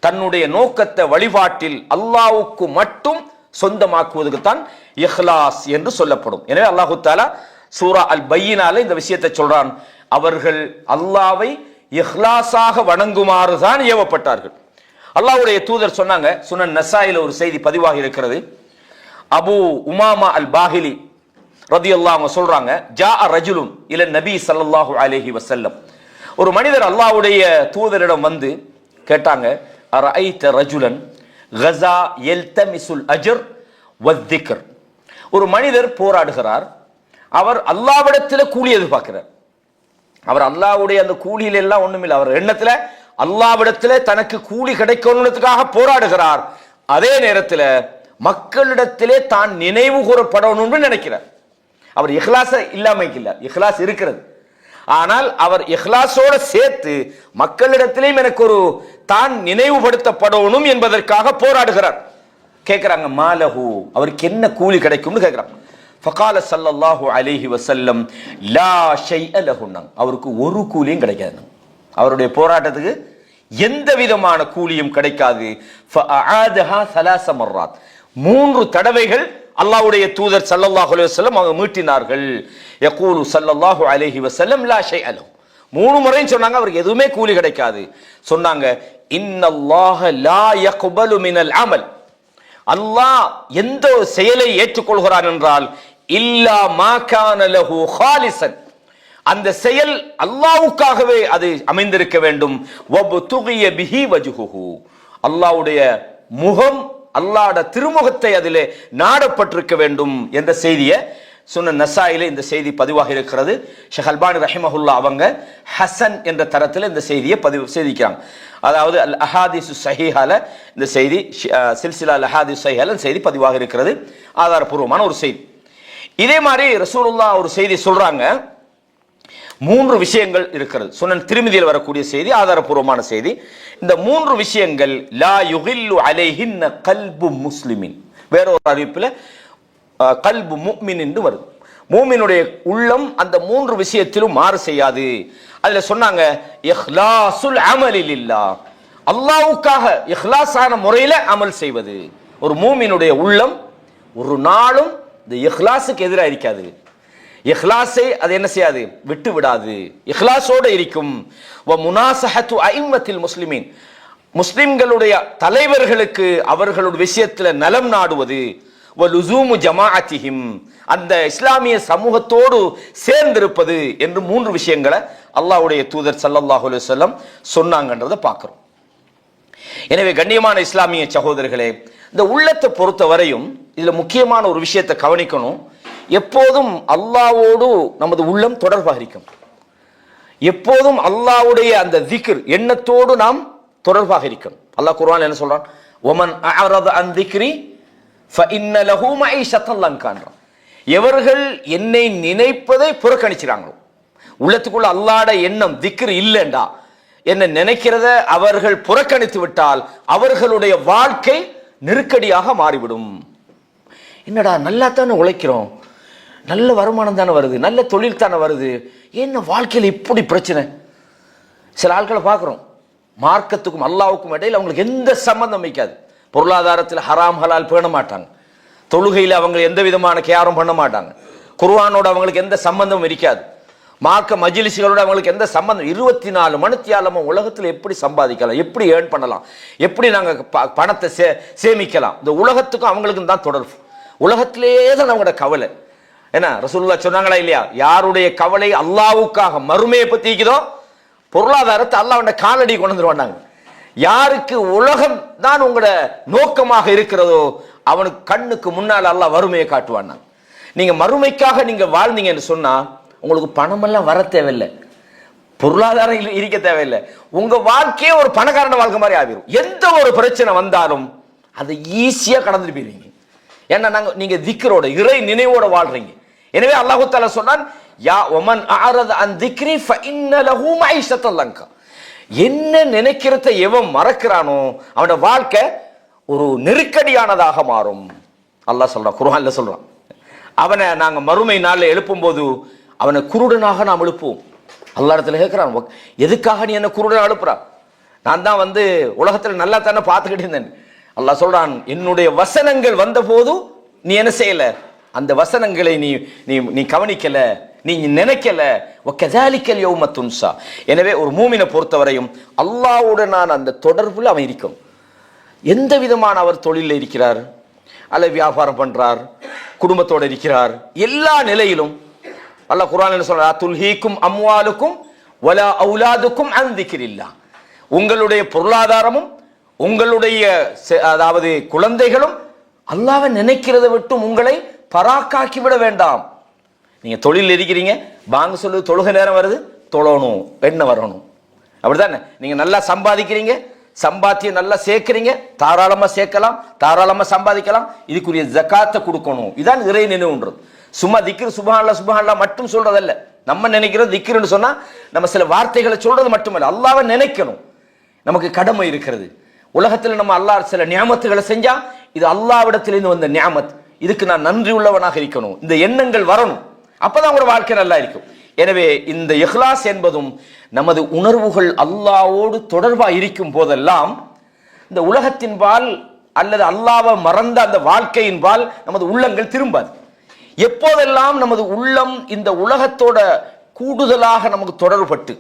தன்னுடைய நோக்கத்தை வழிபாட்டில் அல்லாஹ்வுக்கு மட்டும் சொந்தமாக்குவதற்கு தான் இஹ்லாஸ் என்று சொல்லப்படும். எனவே அல்லாஹு தஆலா சூரா அல் பையினால இந்த விஷயத்தை சொல்றான். அவர்கள் அல்லாஹ்வை இஹ்லாஸாக வணங்குமாறு தான் ஏவப்பட்டார்கள். அல்லாஹ்வுடைய தூதர் சொன்னாங்க, சுனன் நசாயில ஒரு செய்தி பதிவாகி இருக்கிறது. அபு உமாமா அல் பாஹிலி ரதியல்லாஹு அன்ஹு சொல்றாங்க, ஜாஅ ரஜுலுன் இல நபி ஸல்லல்லாஹு அலைஹி வஸல்லம், ஒரு மனிதர் அல்லாஹ்வுடைய தூதரிடம் வந்து கேட்டாங்க, அரஐத ரஜுலன் கஸா யல்தமிசுல் அஜ்ர் வத்திக்ர், ஒரு மனிதர் போராடுகிறார், அவர் அல்லாஹ்விடத்தில் கூலி எதிர்பார்க்கிறார். அவர் அல்லாஹ்வுடைய அந்த கூலியில எல்லாம் ஒண்ணுமில்லை, அவர் எண்ணத்துல அல்லாஹ்விடத்துல தனக்கு கூலி கிடைக்கணுன்றதுக்காக போராடுகிறார். அதே நேரத்தில் மக்களிடத்திலே தான் நினைவு கூறப்படணும்னு நினைக்கிறார். அவர் இஹ்லாஸ இல்லாம இல்ல, இஹ்லாஸ் இருக்கிறது. ஆனால் அவர் இஹ்லாஸோட சேர்த்து மக்களிடத்திலேயும் எனக்கு ஒரு தான் நினைவுபடுத்தப்படணும் என்பதற்காக போராடுகிறார். கேட்கிறாங்க, மாலஹு, அவருக்கு என்ன கூலி கிடைக்கும்னு கேட்கிறாங்க. ஃபகால ஸல்லல்லாஹு அலைஹி வஸல்லம் லா ஷைஅ லஹு, அவருக்கு ஒரு கூலியும் கிடைக்காது. அவருடைய போராட்டத்துக்கு எந்த விதமான கூலியும் கிடைக்காது. ஃபஅஆதஹா ஸலாஸ மர்ராத், 3 தடவைகள் அல்லாஹ்வுடைய தூதர் ஸல்லல்லாஹு அலைஹி வஸல்லம் அவங்க மீட்டினார்கள். யகூலு ஸல்லல்லாஹு அலைஹி வஸல்லம் லா ஷைஅ லஹு, 3 முறையும் சொன்னாங்க அவருக்கு எதுவுமே கூலி கிடைக்காது. சொன்னாங்க, இன்னல்லாஹ லா யக்பலு மினல் அமல், அல்லாஹ் எந்த ஒரு செயலை ஏற்றுக்கொள்கிறான் என்றால் இல்லா மா கான லஹு ஹாலிசன், அந்த செயல் அல்லாஹ்வுக்காகவே அது அமைந்திருக்க வேண்டும். வப்துகிய பிஹி வஜ்ஹுஹு, அல்லாஹ்வுடைய முகம், அல்லாஹ்வுடைய திருமுகத்தை அதிலே நாடப்பட்டிருக்க வேண்டும் என்ற செய்தியை சுனன் நசாயிலே இந்த செய்தி பதிவாக இருக்கிறது. ஷேக் அல்பானி ரஹிமஹுல்லா அவங்க ஹசன் என்ற தரத்தில் இந்த செய்தியை பதிவு செய்திக்கிறாங்க. அதாவது அல் அஹாதிசு சஹீஹால இந்த செய்தி, சில்சிலா அல் அஹாதிஸ் சஹீஹால இந்த செய்தி பதிவாக இருக்கிறது, ஆதாரபூர்வமான ஒரு செய்தி. இதே மாதிரி ரசூலுல்லாஹ் ஒரு செய்தி சொல்றாங்க, 3 விஷயங்கள் இருக்கிறது. சுனன் திருமிதியில் வரக்கூடிய செய்தி, ஆதாரபூர்வமான செய்தி. இந்த 3 விஷயங்கள் லா யுகில்லு அலைஹின்ன கல்பு முஸ்லிமின், வேற ஒரு அறிவிப்பில் கல்பு முஃமின் என்று வருது. மூமினுடைய உள்ளம் அந்த 3 விஷயத்திலும் மாறு செய்யாது. அதுல சொன்னாங்க, இஹ்லாசுல் அமலி லில்லாஹ், அல்லாஹ்வுக்காக இஹ்லாஸான முறையில் அமல் செய்வது. ஒரு மூமினுடைய உள்ளம் ஒரு நாளும் இந்த இஹ்லாஸுக்கு எதிராக இருக்காது. இஹ்லாஸை அது என்ன செய்யாது, விட்டு விடாது, இஹ்லாஸோடு இருக்கும். வ முனாசஹத்து அஇம்மத்தில் முஸ்லிமீன், முஸ்லிம்களுடைய தலைவர்களுக்கு அவர்களுடைய விஷயத்தில் நலம் நாடுவது. வ லுஸூமு ஜமாஅத்திஹிம், அந்த இஸ்லாமிய சமூகத்தோடு சேர்ந்திருப்பது என்று 3 விஷயங்களை அல்லாஹ்வுடைய தூதர் ஸல்லல்லாஹு அலைஹி வஸல்லம் சொன்னாங்கன்றதை பார்க்கிறோம். எனவே கண்ணியமான இஸ்லாமிய சகோதரர்களே, இந்த உள்ளத்தை பொறுத்த வரையும் இதுல முக்கியமான ஒரு விஷயத்தை கவனிக்கணும். எப்போதும் அல்லாஹ்வோடு நமது உள்ளம் தொடர்பாக இருக்கும். எப்போதும் அல்லாஹ்வுடைய அந்த திக்ர் எண்ணத்தோடு நாம் தொடர்பாக இருக்கணும். அல்லாஹ் குர்ஆன்ல என்ன சொல்றான், ஒமன் அஅரத அன் திக்ரி ஃபஇன்ன லஹு மஈஷத்தன் லன்கான்றான், எவர்கள் என்னை நினைப்பதை புறக்கணிச்சாங்களோ, உள்ளத்துக்குள்ள அல்லாஹ்வுடைய எண்ணம் திக்ர் இல்லைண்டா, என்ன நினைக்கிறத அவர்கள் புறக்கணித்து விட்டால் அவர்களுடைய வாழ்க்கை நெருக்கடியாக மாறிவிடும். என்னடா நல்லா தானே உழைக்கிறோம், நல்ல வருமானம் தானே வருது, நல்ல தொழில் தானே வருது, என்ன வாழ்க்கையில் இப்படி பிரச்சனை? சில ஆட்களை பார்க்குறோம், மார்க்கத்துக்கும் அல்லாவுக்கும் இடையில் அவங்களுக்கு எந்த சம்பந்தம் வைக்காது. பொருளாதாரத்தில் ஹராம் ஹலால் பேண மாட்டாங்க, தொழுகையில் அவங்க எந்த விதமான கேரும் பண்ண மாட்டாங்க, குர்ஆனோட அவங்களுக்கு எந்த சம்பந்தமும் இருக்காது, மார்க்க மஜ்லிஸ்களோட அவங்களுக்கு எந்த சம்பந்தம். 24 மணித்தியாலமும் உலகத்தில் எப்படி சம்பாதிக்கலாம், எப்படி ஏர்ன் பண்ணலாம், எப்படி நாங்கள் பணத்தை சேமிக்கலாம், இந்த உலகத்துக்கும் அவங்களுக்கும் தான் தொடர்பு. உலகத்திலேயே தான் அவங்களோட கவலை. என்ன ரசூலுல்லாஹ் சொன்னாங்களா இல்லையா, யாருடைய கவலை அல்லாஹ்வுக்காக மறுமையை பத்தி இருக்குதோ பொருளாதாரத்தை அல்லாஹ்வுடைய காலடி கொண்டு வந்துருவாங்க. யாருக்கு உலகம் தான் உங்களோட நோக்கமாக இருக்கிறதோ அவனுக்கு கண்ணுக்கு முன்னால் அல்லாஹ் வறுமையை காட்டுவான். நீங்க மறுமைக்காக நீங்க வாழ்ந்தீங்கன்னு சொன்னா உங்களுக்கு பணமெல்லாம் வர தேவையில்லை, பொருளாதாரம் இருக்க தேவையில்லை, உங்க வாழ்க்கையே ஒரு பணக்காரன வாழ்க்கை மாதிரி ஆகிரும். எந்த ஒரு பிரச்சனை வந்தாலும் அதை ஈஸியா கடந்துட்டு போயிருவீங்க. ஏன்னா நீங்க திக்ரோட இறை நினைவோட வாழ்றீங்க. எனவே அல்லாஹ் தஆலா சொன்னான், யா ஒமன் அஅரத அன் திக்ரி ஃபஇன்ன லஹு மஈஷத்தல் லங்கா. என்ன நினைக்கிறத எவன் மறக்கிறானோ அவனோட வாழ்க்கை ஒரு நெருக்கடியானதாக மாறும். அல்லாஹ் சொல்றான், குர்ஆன்ல சொல்றான். அவனை நாங்க மறுமை நாள்ல எழுப்பும் போது அவனை குருடனாக நாம் எழுப்புவோம். அல்லாஹ் இடத்துல கேட்கிறான், எதுக்காக நீ என்ன குருடனா எழுப்புறா? நான் தான் உலகத்துல நல்லா தானே பார்த்துக்கிட்டு இருந்தேன். அல்லாஹ் சொல்றான், என்னுடைய வசனங்கள் வந்த போது நீ என்ன செய்யல, அந்த வசனங்களை நீ நீ நீ கவனிக்கல, நீ நினைக்கல. வகதாலிக்கல் யௌம துன்ஸா. எனவே ஒரு மூமினை பொறுத்தவரையும் அல்லாஹ்வுடனான அந்த தொடர்புல அவன் இருக்கும். எந்த விதமான அவர் தொழிலில் இருக்கிறார், அல்லது வியாபாரம் பண்றார், குடும்பத்தோடு இருக்கிறார், எல்லா நிலையிலும் அல்லாஹ் குர்ஆனில் சொல்றார், துல்ஹீக்கும் அம்வாலுக்கும் வலா அவுலாதுக்கும் அன் திக்ரில்லாஹ். உங்களுடைய பொருளாதாரமும் உங்களுடைய அதாவது குழந்தைகளும் அல்லாஹ்வை நினைக்கிறதை விட்டும் உங்களை பராக்காக்கி விட வேண்டாம். நீங்க தொழில் இருக்கிறீங்க, வாங்க சொல்லு, தொழுகை நேரம் வருது, தொழணும், என்ன வரணும், அப்படித்தானே? நீங்க நல்லா சம்பாதிக்கிறீங்க, சம்பாத்தியம் நல்லா சேர்க்கிறீங்க, தாராளமா சேர்க்கலாம், தாராளமா சம்பாதிக்கலாம், இதுக்குரிய ஜகாத்தை கொடுக்கணும். இதான் இறை நினைவுன்றது. சும்மா திக்ரு சுப்ஹானல்லாஹ் சுப்ஹானல்லாஹ் மட்டும் சொல்றதல்ல. நம்ம நினைக்கிறது திக்ருன்னு சொன்னா நம்ம சில வார்த்தைகளை சொல்றது மட்டுமல்ல, அல்லாஹ்வை நினைக்கணும். நமக்கு கடமை இருக்கிறது. உலகத்தில் நம்ம அல்லாஹ் சில நியாமத்துகளை செஞ்சா இது அல்லாஹ்விடத்திலிருந்து வந்த நியாமத், இதுக்கு நான் நன்றி உள்ளவனாக இருக்கணும், இந்த எண்ணங்கள் வரணும். அப்பதான் உங்களோட வாழ்க்கை நல்லா இருக்கும். எனவே இந்த இஹ்லாஸ் என்பதும் நமது உணர்வுகள் அல்லாஹ்வோடு தொடர்பா இருக்கும் போதெல்லாம் இந்த உலகத்தின் பால் அல்லது அல்லாஹ்வை மறந்த அந்த வாழ்க்கையின் பால் நமது உள்ளங்கள் திரும்பாது. எப்போதெல்லாம் நமது உள்ளம் இந்த உலகத்தோட கூடுதலாக நமக்கு தொடர்பட்டு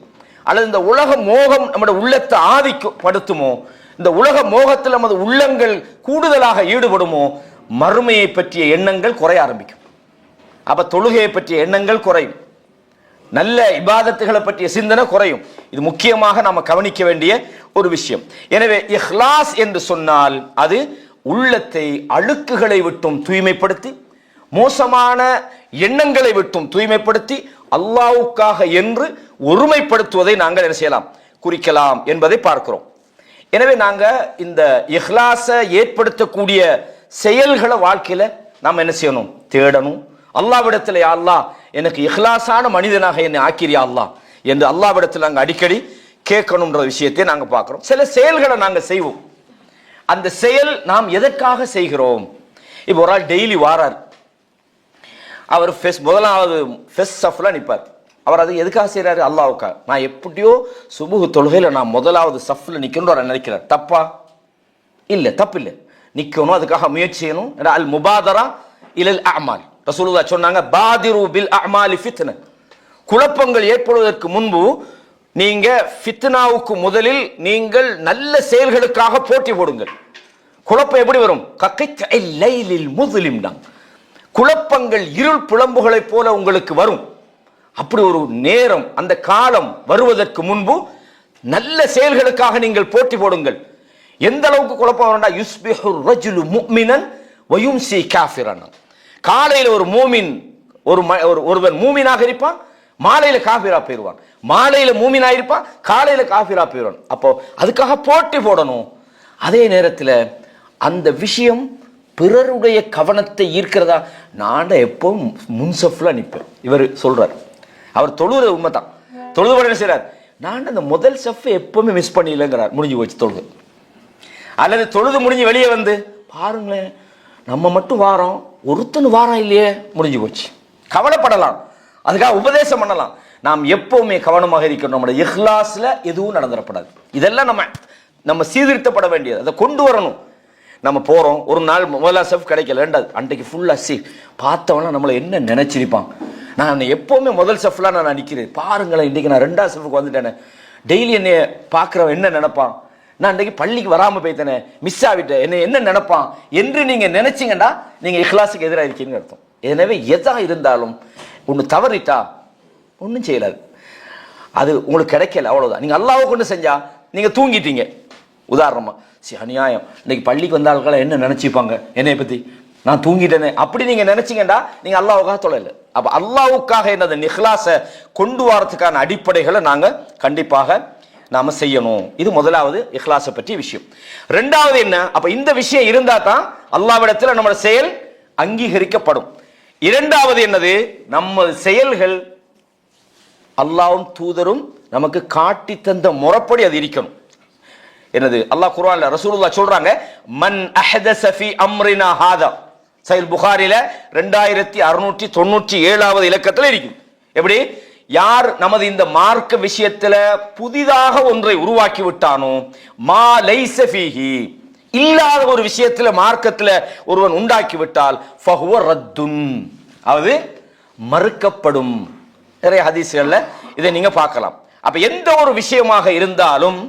அல்லது இந்த உலக மோகம் நம்முடைய உள்ளத்தை ஆதிக்கப்படுத்துமோ, இந்த உலக மோகத்தில் நமது உள்ளங்கள் கூடுதலாக ஈடுபடுமோ, மறுமையை பற்றிய எண்ணங்கள் குறைய ஆரம்பிக்கும். அப்ப தொழுகையை பற்றிய எண்ணங்கள் குறையும், நல்ல இபாதத்துகளை பற்றிய சிந்தனை குறையும். இது முக்கியமாக நாம கவனிக்க வேண்டிய ஒரு விஷயம். எனவே இஹ்லாஸ் என்று சொன்னால் அது உள்ளத்தை அழுக்குகளை விட்டும் தூய்மைப்படுத்தி, மோசமான எண்ணங்களை விட்டும் தூய்மைப்படுத்தி, அல்லாஹ்வுக்காக என்று ஒருமைப்படுத்துவதை நாங்கள் என்ன செய்யலாம், குறிக்கலாம் என்பதை பார்க்கிறோம். எனவே நாங்க இந்த இஹ்லாஸை ஏற்படுத்தக்கூடிய செயல்களை வாழ்க்கையில நாம் என்ன செய்யணும், தேடணும். அல்லாஹ்விடத்தில், யா அல்லாஹ் எனக்கு இஹ்லாஸான மனிதனாக என்னை ஆக்கிரியா அல்லாஹ் என்று அல்லாஹ்விடத்தில் நாங்கள் அடிக்கடி கேட்கணும்ன்ற விஷயத்தை நாங்கள் பார்க்கிறோம். சில செயல்களை நாங்கள் செய்வோம், அந்த செயல் நாம் எதற்காக செய்கிறோம். இப்போ ஒரு ஆள் டெய்லி வாரார், அவர் முதலாவது ஃபெஸ்ட் சஃப்ல நிற்பார். அவர் அது எதுக்காக செய்யறாரு, அல்லாஹ்வுக்காக. நான் எப்படியோ சுபுஹ் தொழுகையில நான் முதலாவது சஃப்ல நிற்கணும்னு நினைக்கிறார். தப்பா? இல்லை, தப்பு இல்லை, நிற்கணும், அதுக்காக முயற்சி செய்யணும். அல் முபாதரா இலல் அமால். ரசூலுல்லாஹ் சொன்னாங்க, பாதிரு பில் அமாலி ஃபித்னா. குழப்பங்கள் ஏற்படுவதற்கு முன்பு நீங்க ஃபித்னாவுக்கு முதலில் நீங்கள் நல்ல செயல்களுக்காக போட்டி போடுங்கள். குழப்பம் எப்படி வரும்? லைலில் முஸ்லிம் தான். குழப்பங்கள் இருள் புலம்புகளைப் போல உங்களுக்கு வரும். அப்படி ஒரு நேரம், அந்த காலம் வருவதற்கு முன்பு நல்ல செயல்களுக்காக நீங்கள் போட்டி போடுங்கள். எந்த அளவுக்கு குழப்பம் வரும்னா, யுஸ்பிஹு ரஜுலு முஃமினன் வ யும்சி காஃபிரன். காலையில ஒரு மூமின் ஒருவன் மூமினாக இருப்பான், மாலையில காஃபிரா போயிடுவான். மாலையில மூமினா இருப்பான், காலையில காஃபிரா போயிடுவான். அப்போ அதுக்காக போட்டி போடணும். அதே நேரத்தில் அந்த விஷயம் பிறருடைய கவனத்தை ஈர்க்கிறதா, நான் எப்போ முன்சஃப்ல நிற்பேன். இவர் சொல்றார், அவர் தொழுகிற உண்மைதான், தொழுது என்ன செய்றார், நான் அந்த முதல் சஃப் எப்பவுமே மிஸ் பண்ணிடலங்கிறார். முடிஞ்சு போச்சு தொழுது. அல்லது தொழுது முடிஞ்சு வெளியே வந்து பாருங்களேன், நம்ம மட்டும் வாரோம், ஒருத்தன் வாரம் இல்லையே, முடிஞ்சு போச்சு. கவலைப்படலாம், அதுக்காக உபதேசம் பண்ணலாம். நாம் எப்பவுமே கவனமாக இருக்கணும். நம்மளோட இஹ்லாஸ்ல எதுவும் நடந்துடப்படாது. இதெல்லாம் நம்ம சீர்திருத்தப்பட வேண்டியது, அதை கொண்டு வரணும். நம்ம போறோம், ஒரு நாள் முதலாம் செஃப் கிடைக்கல, ரெண்டாவது அன்றைக்கு ஃபுல்லா பார்த்தவனா நம்மளை என்ன நினைச்சிருப்பான். நான் எப்பவுமே முதல் செஃப்லாம் நான் நிற்கிறேன், பாருங்களேன் இன்றைக்கு நான் ரெண்டாவது செஃப்க்கு வந்துட்டேனே, டெய்லி என்னை பார்க்குறவன் என்ன நினைப்பான், நான் இன்றைக்கு பள்ளிக்கு வராமல் போய்த்தேனே, மிஸ் ஆகிட்டேன், என்னை என்ன நினைப்பான் என்று நீங்க நினைச்சிங்கன்னா நீங்க இஹ்லாஸுக்கு எதிராக இருக்கீங்கன்னு அர்த்தம். எனவே எதா இருந்தாலும் ஒன்று தவறிட்டா ஒன்றும் செய்யலாது, அது உங்களுக்கு கிடைக்கல, அவ்வளோதான். நீங்கள் அல்லாஹ்வை கொண்டு செஞ்சா நீங்கள் தூங்கிட்டீங்க. உதாரணமா அநியாயம், இன்னைக்கு பள்ளிக்கு வந்த ஆட்களை என்ன நினைச்சிப்பாங்க என்னை பற்றி, நான் தூங்கிட்டேனே அப்படி நீங்கள் நினைச்சிங்கண்டா நீங்கள் அல்லாஹ்வுக்காக தொழல. அப்போ அல்லாஹ்வுக்காக என்னது இஹ்லாஸை கொண்டு வரதுக்கான அடிப்படைகளை நாங்கள் கண்டிப்பாக நாம செய்யணும். இது முதலாவது இஹ்லாஸை பற்றிய விஷயம். ரெண்டாவது என்ன, அப்ப இந்த விஷயம் இருந்தா தான் அல்லாஹ்விடத்தில் நம்ம செயல் அங்கீகரிக்கப்படும். இரண்டாவது என்னது, நம்ம செயல்கள் அல்லாஹ்வும் தூதரும் நமக்கு காட்டி தந்த முறைப்படி அது இருக்கணும். என்னது, அல்லாஹ் குர்ஆன்ல ரசூலுல்லாஹ் சொல்றாங்க, மன் அஹதஸ ஃபீ அம்ரினா ஹாதா, சஹீஹ் புகாரில 2697வது இலக்கத்தில் இருக்கு. எப்படி, யார் நமது இந்த மார்க்க விஷயத்துல புதிதாக ஒன்றை உருவாக்கி விட்டானோ, மா லைஸ ஃபீஹி, இல்லாத ஒரு விஷயத்துல மார்க்கத்துல ஒருவன் உண்டாக்கி விட்டால் ஃபஹுவ ரத்துன், அது மறுக்கப்படும். நிறைய ஹதீஸ்கள்ல இதை நீங்க பார்க்கலாம். அப்ப எந்த ஒரு விஷயமாக இருந்தாலும்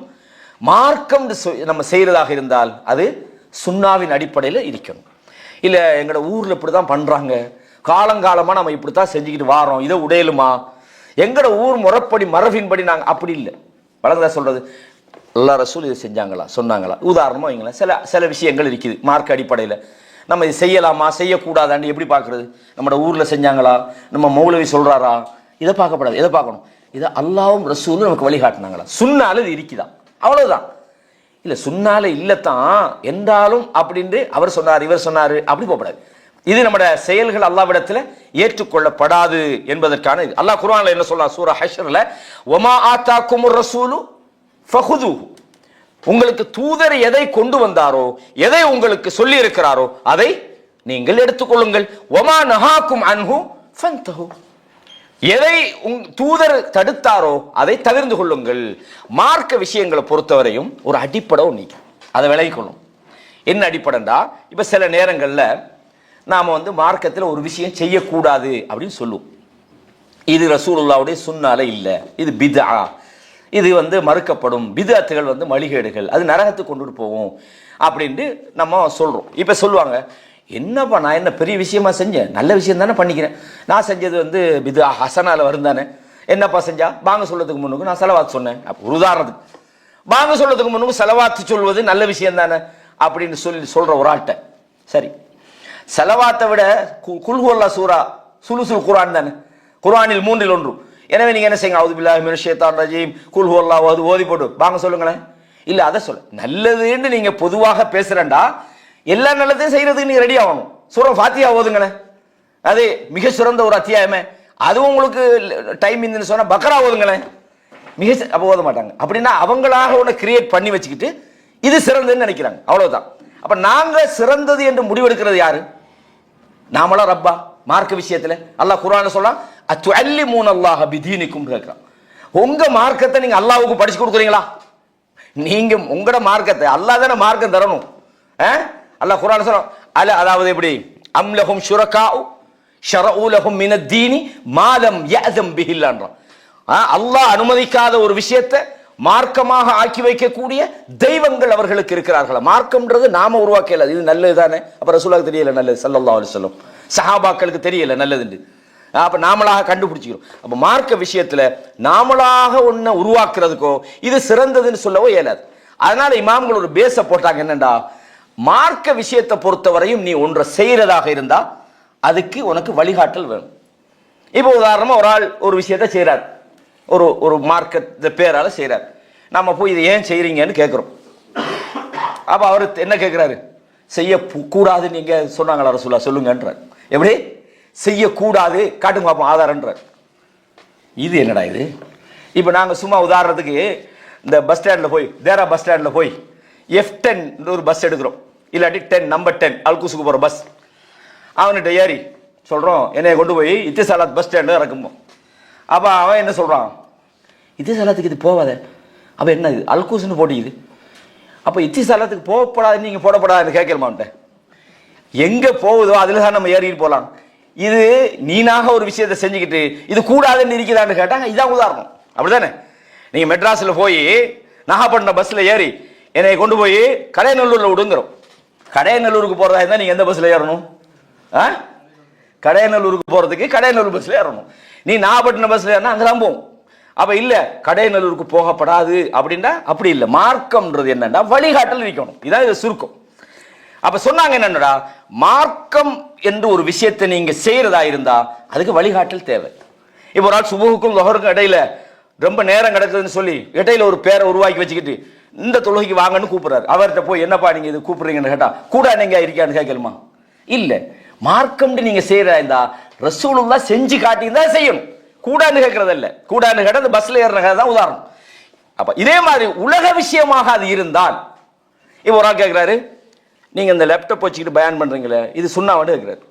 மார்க்கம் நம்ம செய்யறதாக இருந்தால் அது சுன்னாவின் அடிப்படையில் இருக்கணும். இல்ல எங்களோட ஊர்ல இப்படிதான் பண்றாங்க, காலங்காலமா நம்ம இப்படித்தான் செஞ்சுக்கிட்டு வாரோம், இதை உடையலுமா, எங்கட ஊர் முறைப்படி மரபின்படி நாங்கள் அப்படி இல்லை. வழங்குதா சொல்றது, அல்லா ரசூல் இது செஞ்சாங்களா சொன்னாங்களா. உதாரணமா வைங்களேன், சில விஷயங்கள் இருக்குது மார்க்க அடிப்படையில், நம்ம இது செய்யலாமா செய்யக்கூடாதான்னு எப்படி பார்க்கறது, நம்மளோட ஊர்ல செஞ்சாங்களா, நம்ம மௌலவி சொல்றாரா, இதை பார்க்கப்படாது. எதை பார்க்கணும், இதை அல்லாவும் ரசூலும் நமக்கு வழிகாட்டினாங்களா, சுன்னால இது இருக்குதா, அவ்வளவுதான். இல்ல சுன்னால இல்லத்தான் என்றாலும் அப்படின்ட்டு அவர் சொன்னார் இவர் சொன்னாரு அப்படி போகப்படாது. இது நம்முடைய செயல்கள் அல்லாஹ்விடத்தில் ஏற்றுக்கொள்ளப்படாது என்பதற்கான இது. அல்லாஹ் குர்ஆன்ல என்ன சொல்றார், சூரா ஹஷ்ர்ல, வமா ஆதாக்குமுர் ரசூலு ஃபஹுதுஹு, உங்களுக்கு தூதர் எதை கொண்டு வந்தாரோ, எதை உங்களுக்கு சொல்லி இருக்கிறாரோ அதை நீங்கள் எடுத்துக்கொள்ளுங்கள். வமா நஹாக்கும் அன்ஹு ஃபன்தஹு, எதை தூதர் தடுத்தாரோ அதை தவிர்த்து கொள்ளுங்கள். மார்க்க விஷயங்களை பொறுத்தவரையும் ஒரு அடிப்படை நீங்க அதை விலகிக்கொள்ளும். என்ன அடிப்படைண்டா, இப்ப சில நேரங்கள்ல நாம மார்க்கத்தில் ஒரு விஷயம் செய்யக்கூடாது அப்படின்னு சொல்லுவோம். இது ரசூலுல்லாஹ்வுடைய சுன்னால இல்ல, இது பித்ஆ, இது மறுக்கப்படும், பித்அத்துகள் மளிகேடுகள், அது நரகத்துக்கு கொண்டுட்டு போவோம் அப்படின்ட்டு நம்ம சொல்றோம். இப்ப சொல்லுவாங்க, என்னப்பா நான் என்ன பெரிய விஷயமா செஞ்சேன், நல்ல விஷயம் தானே பண்ணிக்கிறேன், நான் செஞ்சது பித்ஆ ஹசனால வரும் தானே, என்னப்பா செஞ்சா, பாங்க சொல்றதுக்கு முன்னுக்கு நான் செலவாத்து சொன்னேன். ஒரு உதாரணத்துக்கு பாங்க சொல்றதுக்கு முன்னுக்கு செலவாத்து சொல்வது நல்ல விஷயம் தானே அப்படின்னு சொல்ற ஒரு ஆள்கிட்ட, சரி செலவாத்தை விட குல்ஹுவல்லா சூரா சுலுசுல் குர்ஆன் தானே, குர்ஆனில் 3/1. எனவே நீங்க என்ன செய்யுங்க, அவுது பில்லாஹி மினஷ் ஷைத்தானிர் ரஜீம் குல்ஹுவல்லாஹ் ஓதி போட்டு வாங்க சொல்லுங்களேன். இல்ல அதை சொல்ல நல்லதுன்னு நீங்க பொதுவாக பேசுறேன்டா, எல்லா நல்லதையும் செய்யறதுக்கு நீங்க ரெடி ஆகணும். சூரா ஃபாத்திஹா ஓதுங்களேன், அது மிக சிறந்த ஒரு அத்தியாயமே. அதுவும் உங்களுக்கு டைம் இருந்துன்னு சொன்னா பக்ரா ஓதுங்களேன், மிக அப்ப ஓத மாட்டாங்க. அப்படின்னா அவங்களாக ஒன்று கிரியேட் பண்ணி வச்சுக்கிட்டு இது சிறந்ததுன்னு நினைக்கிறாங்க, அவ்வளவுதான். அப்ப நாங்க சிறந்தது என்று முடிவெடுக்கிறது யாரு, நாமளா ரப்பா? மார்க்க விஷயத்துல அல்லாஹ் குர்ஆன்ல சொல்றான், அத்துஅல்லிமூனல்லாஹ பிதீனிக்கும் கேக்குறான். உங்க மார்க்கத்தை நீங்க அல்லாஹ்வுக்கு படிச்சு கொடுக்குறீங்களா? நீங்க உங்களோட மார்க்கத்தை அல்லாஹ் தானே மார்க்கம் தரணும். அல்லாஹ் குர்ஆன்ல சொல்றான், அதாவது எப்படி, அம்லஹும் ஷுரகாஉ ஷரஊ லஹும் மினத்-தீனி மா லம் யஅஸம் பிஹில்லான்றான். அல்லாஹ் அனுமதிக்காத ஒரு விஷயத்தை மார்க்கமாக ஆக்கி வைக்கக்கூடிய தெய்வங்கள் அவர்களுக்கு இருக்கிறார்களா? மார்க்கம்ன்றது நாம உருவாக்கல, இது நல்லது தானே. அப்ப ரசூலுல்லாஹ்க்கு தெரியல நல்லது, ஸல்லல்லாஹு அலைஹி வஸல்லம் சஹாபாக்களுக்கு தெரியல நல்லதுன்னு, அப்ப நாமளாக கண்டுபிடிச்சிக்கிறோம். அப்ப மார்க்க விஷயத்துல நாமளாக ஒன்ன உருவாக்குறதுக்கோ இது சிறந்ததுன்னு சொல்லவோ இயலாது. அதனால இமாம்கள் ஒரு பேச போட்டாங்க, என்னண்டா மார்க்க விஷயத்தை பொறுத்தவரையும் நீ ஒன்றை செய்யறதாக இருந்தா அதுக்கு உனக்கு வழிகாட்டல் வேணும். இப்ப உதாரணமா ஒரு ஆள் ஒரு விஷயத்த செய்யறார், ஒரு மார்க்க பேரால செய்யறார், நம்ம போய் இதை ஏன் செய்யறீங்கன்னு கேட்கிறோம். அப்ப அவரு என்ன கேட்கிறாரு, செய்ய கூடாது நீங்க சொன்னாங்களா ரசூலுல்லாஹ் சொல்லுங்கன்றார். எப்படி செய்யக்கூடாது காட்டுங்க பார்ப்போம் ஆதாரன்றார். இது என்னடா இது? இப்ப நாங்க சும்மா உதாரணத்துக்கு இந்த பஸ் ஸ்டாண்ட்ல போய் தேரா பஸ் ஸ்டாண்ட்ல போய் F10 ஒரு பஸ் எடுக்கிறோம், இல்லாட்டி 10 நம்பர் 10 அல்குசுக்கு போற பஸ், அவன்கிட்ட ஏறி சொல்கிறோம், என்னை கொண்டு போய் இத்திசாலாத் பஸ் ஸ்டாண்டு இறக்கும்போம். அப்போ அவன் என்ன சொல்கிறான், இத்திசாலாத்துக்கு இது போகாத. அப்போ என்ன இது அல்கூஸ்ன்னு போட்டிக்குது. அப்போ இத்திசாலாத்துக்கு போகப்படாதுன்னு நீங்கள் போடப்படாதுன்னு கேட்கலாமான்ட்ட. எங்கே போகுதோ அதில் தான் நம்ம ஏறிட்டு போகலாம். இது நீனாக ஒரு விஷயத்தை செஞ்சுக்கிட்டு இது கூடாதுன்னு இருக்குதான்னு கேட்டாங்க. இதான் உதாரணம். அப்படிதானே? நீங்கள் மெட்ராஸில் போய் நாகப்பட்டினம் பஸ்ஸில் ஏறி என்னை கொண்டு போய் கடையநல்லூரில் விடுங்கிறோம். கடையநல்லூருக்கு போகிறதா இருந்தால் நீங்கள் எந்த பஸ்ஸில் ஏறணும்? கடையநல்லூருக்கு போகிறதுக்கு கடையநல்லூர் பஸ்ஸில் ஏறணும். நீ நாகப்பட்டினம் பஸ்ஸில் ஏறினா அங்கே தான் போகும். அப்போ இல்லை கடையநல்லூருக்கு போகப்படாது அப்படின்னா அப்படி இல்லை. மார்க்கம்ன்றது என்னன்னா வழிகாட்டல் இருக்கணும். இதான் இது சுருக்கம். அப்ப சொன்னாங்க என்னடா, மார்க்கம் என்று ஒரு விஷயத்தை நீங்க செய்யறதா இருந்தா அதுக்கு வழிகாட்டல் தேவை. இப்போ ஒரு ஆள் சுபுக்கும் லொஹருக்கும் இடையில ரொம்ப நேரம் கிடக்குதுன்னு சொல்லி இடையில ஒரு பேரை உருவாக்கி வச்சுக்கிட்டு இந்த தொழுகைக்கு வாங்கன்னு கூப்பிடுறாரு. அவர்கிட்ட போய் என்னப்பா நீங்க இது கூப்பிடுறீங்கன்னு கேட்டா கூட நீங்க இருக்கான்னு கேட்கலுமா? இல்ல. மார்க்கம் நீங்க செய்யறதா இருந்தா ரசூலுல்லாஹ் செஞ்சு காட்டியிருந்தா செய்யணும். கூடான்னு கேட்கறது இல்ல. கூடான்னு கேட்டது பஸ்ல ஏறுறதா தான் உதாரணம். அப்ப இதே மாதிரி உலக விஷயமாக அது இருந்தால், இப்போ ஒரு ஆள் கேட்கிறாரு, நீங்க இந்த லேப்டாப் வச்சுக்கிட்டு பயான் பண்றீங்களே இது சுண்ணாவான்னு கேட்கிறாரு.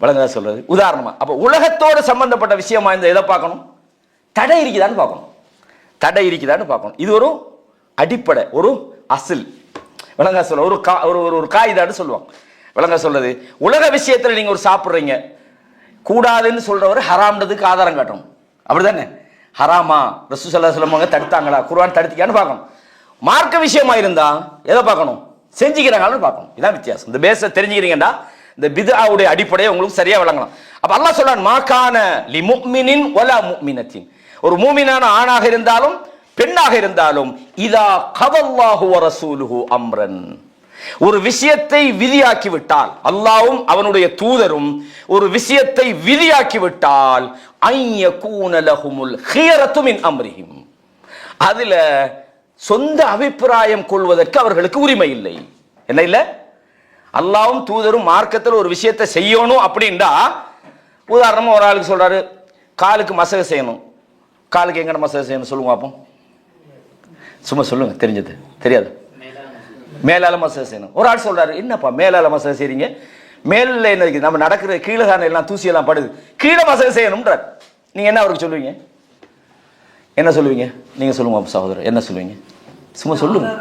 வழங்கதா சொல்றது உதாரணமா. அப்ப உலகத்தோடு சம்பந்தப்பட்ட விஷயமா இந்த எதை பார்க்கணும்? தடை இருக்குதான்னு பார்க்கணும். தடை இருக்குதான்னு பார்க்கணும். இது ஒரு அடிப்படை, ஒரு அசில். விளங்கா சொல்ல ஒரு காயிதான்னு சொல்லுவாங்க. விளங்கா சொல்றது உலக விஷயத்துல நீங்க ஒரு சாப்பிடுறீங்க, கூடாதுன்னு சொல்றவர் ஹராம்ன்றதுக்கு ஆதாரம் காட்டணும். அப்படிதானே? ஹராமா ரசூல் ஸல்லல்லாஹு அலைஹி வஸல்லம் தடுத்தாங்களா, குர்ஆன் தடுத்திக்கான்னு பார்க்கணும். மார்க்க விஷயமா இருந்தா எதை பார்க்கணும்? செஞ்சுக்கிறாங்கன்னு பார்க்கணும். இதான் வித்தியாசம். இந்த பேஸை தெரிஞ்சுக்கிறீங்கன்னா இந்த பித்ஆவுடைய அடிப்படையை உங்களுக்கு சரியா விளங்கலாம். அப்ப அல்லாஹ் சொல்றான், மாகான லிமுஃமினின் வலா முஃமினத்தின், ஒரு மூமினான ஆணாக இருந்தாலும் பெண்ணாக இருந்தாலும், இதா கதல்லாஹு வ ரசூலுஹு அம்ரன், ஒரு விஷயத்தை விதியாக்கி விட்டால், அல்லாஹ்வும் அவனுடைய தூதரும் ஒரு விஷயத்தை விதியாக்கி விட்டால், ஐயகூன லஹுமுல் ஹியரத்து மின் அம்ரிஹிம், அதுல சொந்த அபிப்பிராயம் கொள்வதற்கு அவர்களுக்கு உரிமை இல்லை. என்ன இல்ல? அல்லாஹ்வும் தூதரும் மார்க்கத்தில் ஒரு விஷயத்தை செய்யணும் அப்படின்டா, உதாரணமா ஒரு ஆளுக்கு சொல்றாரு காலுக்கு மசகு செய்யணும். காலுக்கு எங்கட மசகு செய்யணும் சொல்லுங்க பாப்போம். சும்மா சொல்லுங்க, தெரிஞ்சது தெரியாது. மேலால மசகு செய்யணும். ஒரு ஆள் சொல்றாரு, என்னப்பா மேலால மசகு செய்றீங்க, மேல என்ன இருக்கு, நம்ம நடக்கிற கீழே தானே எல்லாம் தூசி எல்லாம் படுது, கீழே மசகு செய்யணும்ன்றார். நீங்க என்ன அவருக்கு சொல்லுவீங்க? என்ன சொல்லுவீங்க? நீங்க சொல்லுங்க சகோதரர், என்ன சொல்லுவீங்க? சும்மா சொல்லுங்க.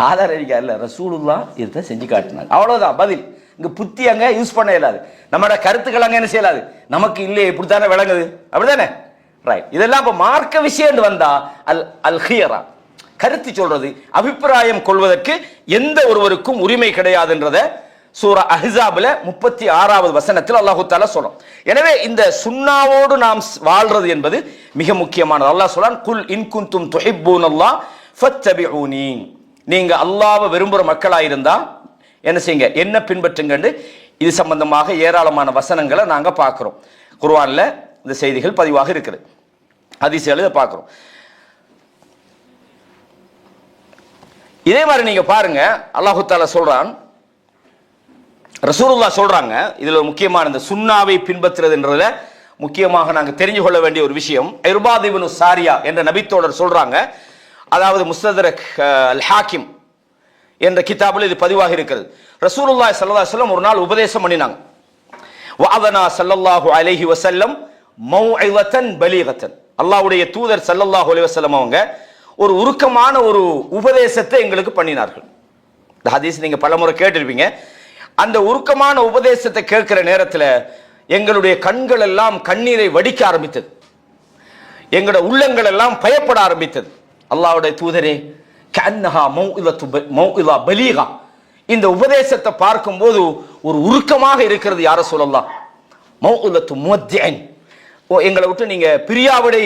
ஆதாரம் இருக்கா? இல்ல, ரசூலுல்லாஹ் இதை செஞ்சு காட்டினாங்க, அவ்வளவுதான் பதில். இங்க புத்தி அங்க யூஸ் பண்ண இயலாது, நம்மளோட கருத்துக்கள் அங்க என்ன செய்யலாது, நமக்கு இல்லையே இப்படித்தானே விளங்குது, அப்படித்தானே? ரைட். இதெல்லாம் இப்ப மார்க்க விஷயம் வந்தா அல் ஹியரா, கருத்து சொல்றது, அபிப்பிராயம் கொள்வதற்கு எந்த ஒருவருக்கும் உரிமை கிடையாதுன்றத சூரா அஹ்ஸாப்ல 36வது வசனத்தில் அல்லாஹ் தஆலா சொல்றான். எனவே இந்த சுன்னாவோடு நாம் வாழ்றது என்பது மிக முக்கியமானது. அல்லாஹ் சொல்றான், குல் இன் குன்தும் துஹிப்பூனல்லாஹ் ஃபத்தபிஊனி, நீங்க அல்லாஹ்வை விரும்புற மக்களாக இருந்தா என்ன செய்யுங்க, என்ன பின்பற்றுங்கன்னு இது சம்பந்தமாக ஏராளமான வசனங்களை நாங்க பார்க்கிறோம். குர்ஆன்ல இந்த செய்திகள் பதிவாக இருக்குது, ஹதீஸ்களை பார்க்கிறோம். இதே மாதிரி நீங்க பாருங்க, அல்லாஹ் தஆலா சொல்றான், ரசூலுல்லாஹ் சொல்றாங்க, இதுல முக்கியமான இந்த சுன்னாவை பின்பற்றுறதுன்றதுல முக்கியமாக நாங்க தெரிஞ்சு கொள்ள வேண்டிய ஒரு விஷயம், இர்பாத் இப்னு சாரியா என்ற நபித்தோழர் சொல்றாங்க, அதாவது முஸ்தத்ரக் அல் ஹாக்கிம் என்ற கிதாபில் இது பதிவாக இருக்கிறது. ரசூலுல்லாஹி ஸல்லல்லாஹு அலைஹி வஸல்லம் ஒரு நாள் உபதேசம் பண்ணினாங்க. வஅதனா ஸல்லல்லாஹு அலைஹி வஸல்லம் மௌஇதத்தன் பலீகத்தன், அல்லாஹ்வுடைய தூதர் ஸல்லல்லாஹு அலைஹி வஸல்லம் அவங்க ஒரு உருக்கமான ஒரு உபதேசத்தை எங்களுக்கு பண்ணினார்கள். இந்த ஹதீஸ் நீங்க பலமுறை கேட்டிருப்பீங்க. அந்த உருக்கமான உபதேசத்தை கேட்கிற நேரத்தில் எங்களுடைய கண்கள் எல்லாம் கண்ணீரை வடிக்க ஆரம்பித்தது, எங்களுடைய உள்ளங்கள் எல்லாம் பயப்பட ஆரம்பித்தது. அல்லாஹ்வுடைய தூதரே, கஅன்னஹா மௌஇதா பலீகா, இந்த உபதேசத்தை பார்க்கும்போது ஒரு உருக்கமாக இருக்கிறது. யா ரசூலல்லாஹ், மௌஇதத்து முவத்தின், எங்களை விட்டு நீங்க பிரியாவிடை,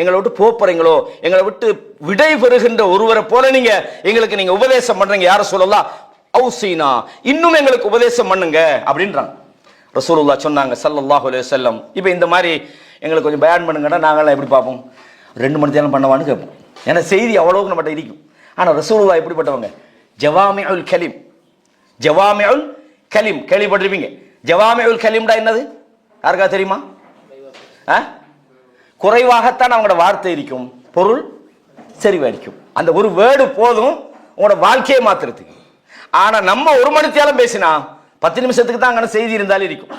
எங்களை விட்டு போறீங்களோ, எங்களை விட்டு விடை பெறுகின்ற ஒருவரை போல நீங்க எங்களுக்கு நீங்க உபதேசம் பண்றீங்க. யா ரசூலல்லாஹ் அவுசீனா, இன்னும் எங்களுக்கு உபதேசம் பண்ணுங்க அப்படின்றாங்க. ரசூலுல்லாஹ் சொன்னாங்க ஸல்லல்லாஹு அலைஹி வஸல்லம், இப்போ இந்த மாதிரி எங்களுக்கு கொஞ்சம் பயான் பண்ணுங்கன்னா நாங்களாம் எப்படி பார்ப்போம், 2 மணி நேரம் பண்ணவான்னு கேட்போம். ஏன்னா செய்தி அவ்வளவுக்கு நம்மகிட்ட இருக்கும். ஆனால் ரசூலுல்லாஹ் எப்படிப்பட்டவங்க, ஜவாமிஉல் கலீம், ஜவாமிஉல் கலீம் கேள்விப்பட்டிருப்பீங்க. ஜவாமிஉல் கலீம்டா என்னது யாருக்கா தெரியுமா? குறைவாகத்தான் அவங்களோட வார்த்தை இருக்கும், பொருள் செறிவடிக்கும். அந்த ஒரு வேர்டு போதும் உங்களோட வாழ்க்கையை மாத்துறதுக்கு. ஆனா நம்ம 1 மணி நேரம் பேசினா 10 நிமிஷத்துக்கு தான் அங்கே செய்தி இருந்தாலும் இருக்கும்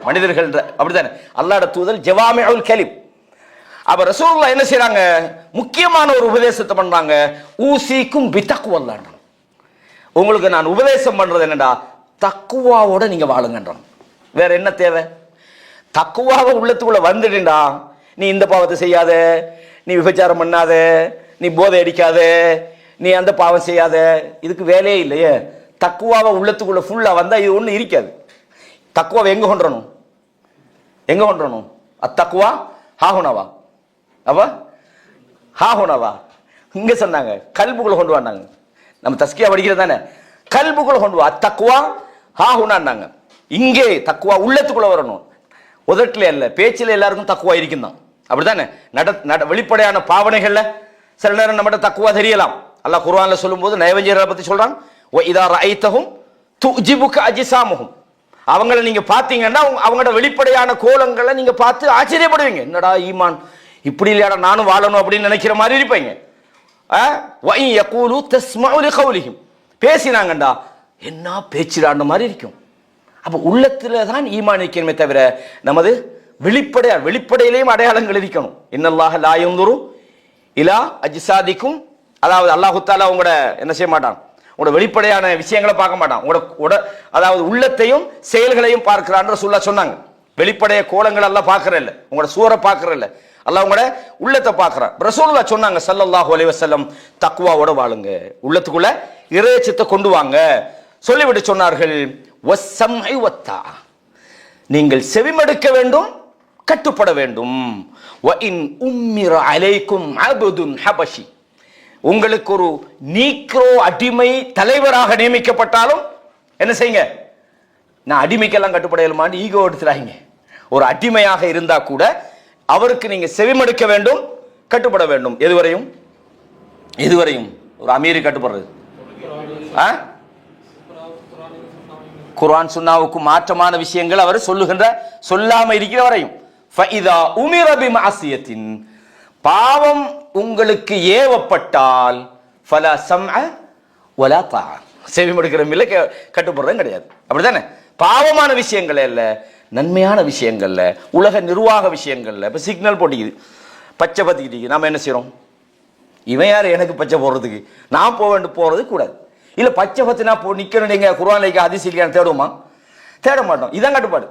மனிதர்கள், அப்படித்தானே. அல்லாஹ்வுடைய தூதர் ஜவாமிஉல் கலிம். அப்ப ரசூலுல்லாஹ் என்ன செய்றாங்க, முக்கியமான ஒரு உபதேசத்தை பண்றாங்க. ஊசிக்கும் பித்தக்வல்லாஹ், உங்களுக்கு நான் உபதேசம் பண்றது என்னடா, தக்குவாவோட நீங்க வாழுங்கன்றான். வேற என்ன தேவை? தக்குவாவை உள்ளத்துக்குள்ள வந்துடுண்டா, நீ இந்த பாவத்தை செய்யாத, நீ விபச்சாரம் பண்ணாத, நீ போதை அடிக்காத, நீ அந்த பாவம் செய்யாத, இதுக்கு வேலையே இல்லையே. தக்குவாவை உள்ளத்துக்குள்ள ஃபுல்லா வந்தா இது ஒண்ணு இருக்காது. தக்குவாவை எங்க கொண்டுறணும், எங்க கொண்டுறணும்? அத்தக்குவா ஹாஹுனவா, அப்ப ஹாஹுனவா இங்க சொன்னாங்க, கல்புக்குள்ள கொண்டு வந்தாங்க. நம்ம தஸ்கியா படிக்கிறது தானே, கல்புக்குள்ள கொண்டு வா. அத்தக்குவா ஹாஹுனான்னாங்க. இங்கே தக்குவா உள்ளத்துக்குள்ள வரணும், உதட்டில இல்ல, பேச்சில் எல்லாருக்கும் தக்குவா இருக்கும் தான், அப்படித்தானே. வெளிப்படையான பாவனைகள்ல சில நேரம் நம்மகிட்ட தக்குவா தெரியலாம். அல்லாஹ் குர்ஆன்ல சொல்லும்போது நயவஞ்சகர்களை பத்தி சொல்றான், வ இதா ரஅய்தஹும் துஜிபுக அஜ்சாமுஹும், அவங்கள நீங்க பாத்தீங்கன்னா அவங்களோட வெளிப்படையான கோலங்களை நீங்க பார்த்து ஆச்சரியப்படுவீங்க. என்னடா ஈமான் இப்படி இல்லையாடா, நானும் வாழணும் அப்படின்னு நினைக்கிற மாதிரி இருப்பீங்க. வ இன் யகூலு தஸ்மஉ லிகௌலிஹிம், பேசினாங்கண்டா என்ன பேச்சிடாண்ட மாதிரி இருக்கும். அப்ப உள்ளத்துல தான் ஈமான் இருக்கணுமே தவிர நமது வெளிப்படையிலேயும் அடையாளங்கள் இருக்கணும். இன்னல்லாஹ லா யன்துரு இலா அஜ்சாதிக்கும், அதாவது அல்லாஹ் தஆலா உங்களோட என்ன செய்ய மாட்டான், உங்களோட வெளிப்படையான விஷயங்களை பார்க்க மாட்டான், உங்களோட அதாவது உள்ளத்தையும் செயல்களையும் பார்க்கிறான்னு ரசூலுல்லாஹ் சொன்னாங்க. வெளிப்படைய கோலங்கள் எல்லாம் பார்க்கற இல்ல, உங்களோட சூரை பார்க்கற இல்ல, அல்லாஹ் உங்களோட உள்ளத்தை பார்க்கிறான். ரசூலுல்லாஹ் சொன்னாங்க ஸல்லல்லாஹு அலைஹி வஸல்லம், தக்வாவோட வாழுங்க, உள்ளத்துக்குள்ள இறையச்சத்தை கொண்டு வாங்க. சொல்லிவிட்டு சொன்னார்கள், வஸ்ஸம்இ வத்தா, நீங்கள் செவிமடுக்க வேண்டும், கட்டுப்பட வேண்டும். வ இன் உம்மிர அலைக்கும் அப்துன் ஹபஷி, உங்களுக்கு ஒரு நீக்ரோ அடிமை தலைவராக நியமிக்கப்பட்டாலும் என்ன செய்யுங்க, நான் அடிமைக்கெல்லாம் கட்டுப்பட இயலுமான்னு ஈகோ எடுத்துறாங்க. ஒரு அடிமையாக இருந்தா கூட அவருக்கு நீங்க செவிமடுக்க வேண்டும், கட்டுப்பட வேண்டும். எதுவரையும் ஒரு அமீர் கட்டுப்படுறது, குர்ஆன் சுன்னாவுக்கு மாற்றமான விஷயங்கள் அவர் சொல்லாம இருக்கிற வரையும். ஃபஇதா உமிர பிமஅசியத்தின், பாவம் உங்களுக்கு ஏவப்பட்டால் ஃபலா சம்அ வலா தஆ, செவிமடுக்கிறதும் இல்லை, கட்டுப்படுறதும் கிடையாது, அப்படிதானே. பாவமான விஷயங்கள் இல்ல, நன்மையான விஷயங்கள்ல, உலக நிர்வாக விஷயங்கள்ல. இப்ப சிக்னல் போட்டிக்குது, பச்சை பத்திக்கிட்டு நாம என்ன செய்யறோம், இவன் யாரு எனக்கு பச்சை போடுறதுக்கு, நான் போறது கூடாது. இல்ல பச்சை பத்தினா நிக்கணும், நீங்க குர்ஆன்ல ஹதீஸ் இல்லையான்னு தேடுவோமா? தேட மாட்டோம். இதான் கட்டுப்பாடு.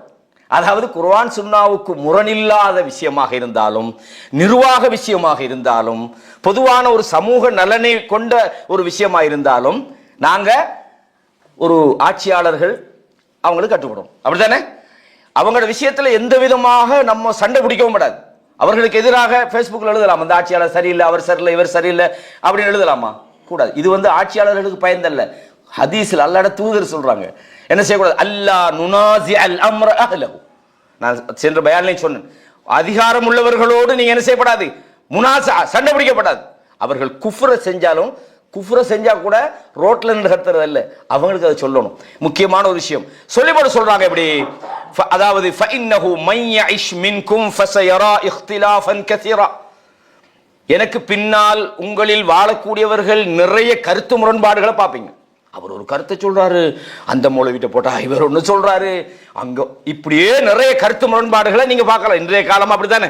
அதாவது குர்ஆன் சுன்னாவுக்கு முரணில்லாத விஷயமாக இருந்தாலும், நிர்வாக விஷயமாக இருந்தாலும், பொதுவான ஒரு சமூக நலனை கொண்ட ஒரு விஷயமா இருந்தாலும், நாங்க ஒரு ஆட்சியாளர்கள் அவங்களுக்கு கட்டுப்படும், அப்படித்தானே. அவங்களோட விஷயத்துல எந்த விதமாக நம்ம சண்டை பிடிக்கவும் கூடாது. அவர்களுக்கு எதிராக பேஸ்புக்ல எழுதலாம், அந்த ஆட்சியாளர் சரியில்லை, அவர் சரியில்லை, இவர் சரியில்லை அப்படின்னு எழுதலாமா? கூடாது. இது ஆட்சியாளர்களுக்கு பயந்தல்ல. ஹதீஸ்ல அல்லாஹ்வுடைய தூதர் சொல்றாங்க என்ன செய்யக்கூடாது, அல்லா நுனாசி அல் அம்ர அஹ்லஹு. நான் சென்ற பயான்லையும் சொன்னேன், அதிகாரம் உள்ளவர்களோடு நீங்க என்ன செய்யப்படாது, முனாசா, சண்டை பிடிக்கப்படாது. அவர்கள் குஃப்ர செஞ்சா கூட ரோட்ல நின்று கத்துறது இல்ல, அவங்களுக்கு அதை சொல்லணும். முக்கியமான ஒரு விஷயம் சொல்லிப்போட சொல்றாங்க இப்படி, அதாவது ஃபஇன்னஹு மன் யஇஷ் மின்கும் ஃபஸயரா இக்திலாஃபன் கஸீரா, எனக்கு பின்னால் உங்களில் வாழக்கூடியவர்கள் நிறைய கருத்து முரண்பாடுகளை பார்ப்பீங்க. அவர் ஒரு கருத்தை சொல்றாரு, அந்த மௌலவிட்ட போட்டா இவர் ஒண்ணு சொல்றாரு, அங்க இப்படியே நிறைய கருத்து முரண்பாடுகளை நீங்க பார்க்கலாம். இன்றைய காலம் அப்படித்தானே.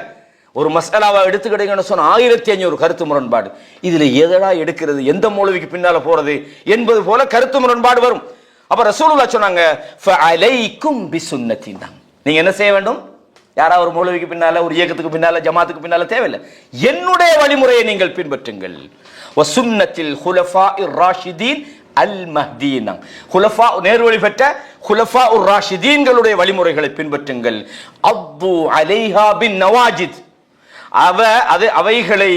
ஒரு மசாலாவை எடுத்துக்கிட்டீங்கன்னு சொன்னா 1500 கருத்து முரண்பாடு. இதுல எதடா எடுக்கிறது, எந்த மௌலவிக்கு பின்னால போறது என்பது போல கருத்து முரண்பாடு வரும். அப்ப ரசூலுல்லாஹ் சொன்னாங்க, ஃபஅலைக்கும் பிசுன்னதி, நீங்க என்ன செய்ய வேண்டும், யாராவது ஒரு மௌலவிக்கு பின்னால, ஒரு இயக்கத்துக்கு பின்னால, ஜமாத்துக்கு பின்னால தேவையில்லை, என்னுடைய வழிமுறையை நீங்கள் பின்பற்றுங்கள். வசுன்னத்தில் ஹுலஃபாஇர் ராஷிதீன் அல் மஹ்தீன், ஹுலஃபா நேர்வழி பெற்ற ஹுலஃபா உர் ராஷிதீன்களுடைய வழிமுறைகளை பின்பற்றுங்கள். அப்பு அலைஹா பின் நவாஜித், அவைகளை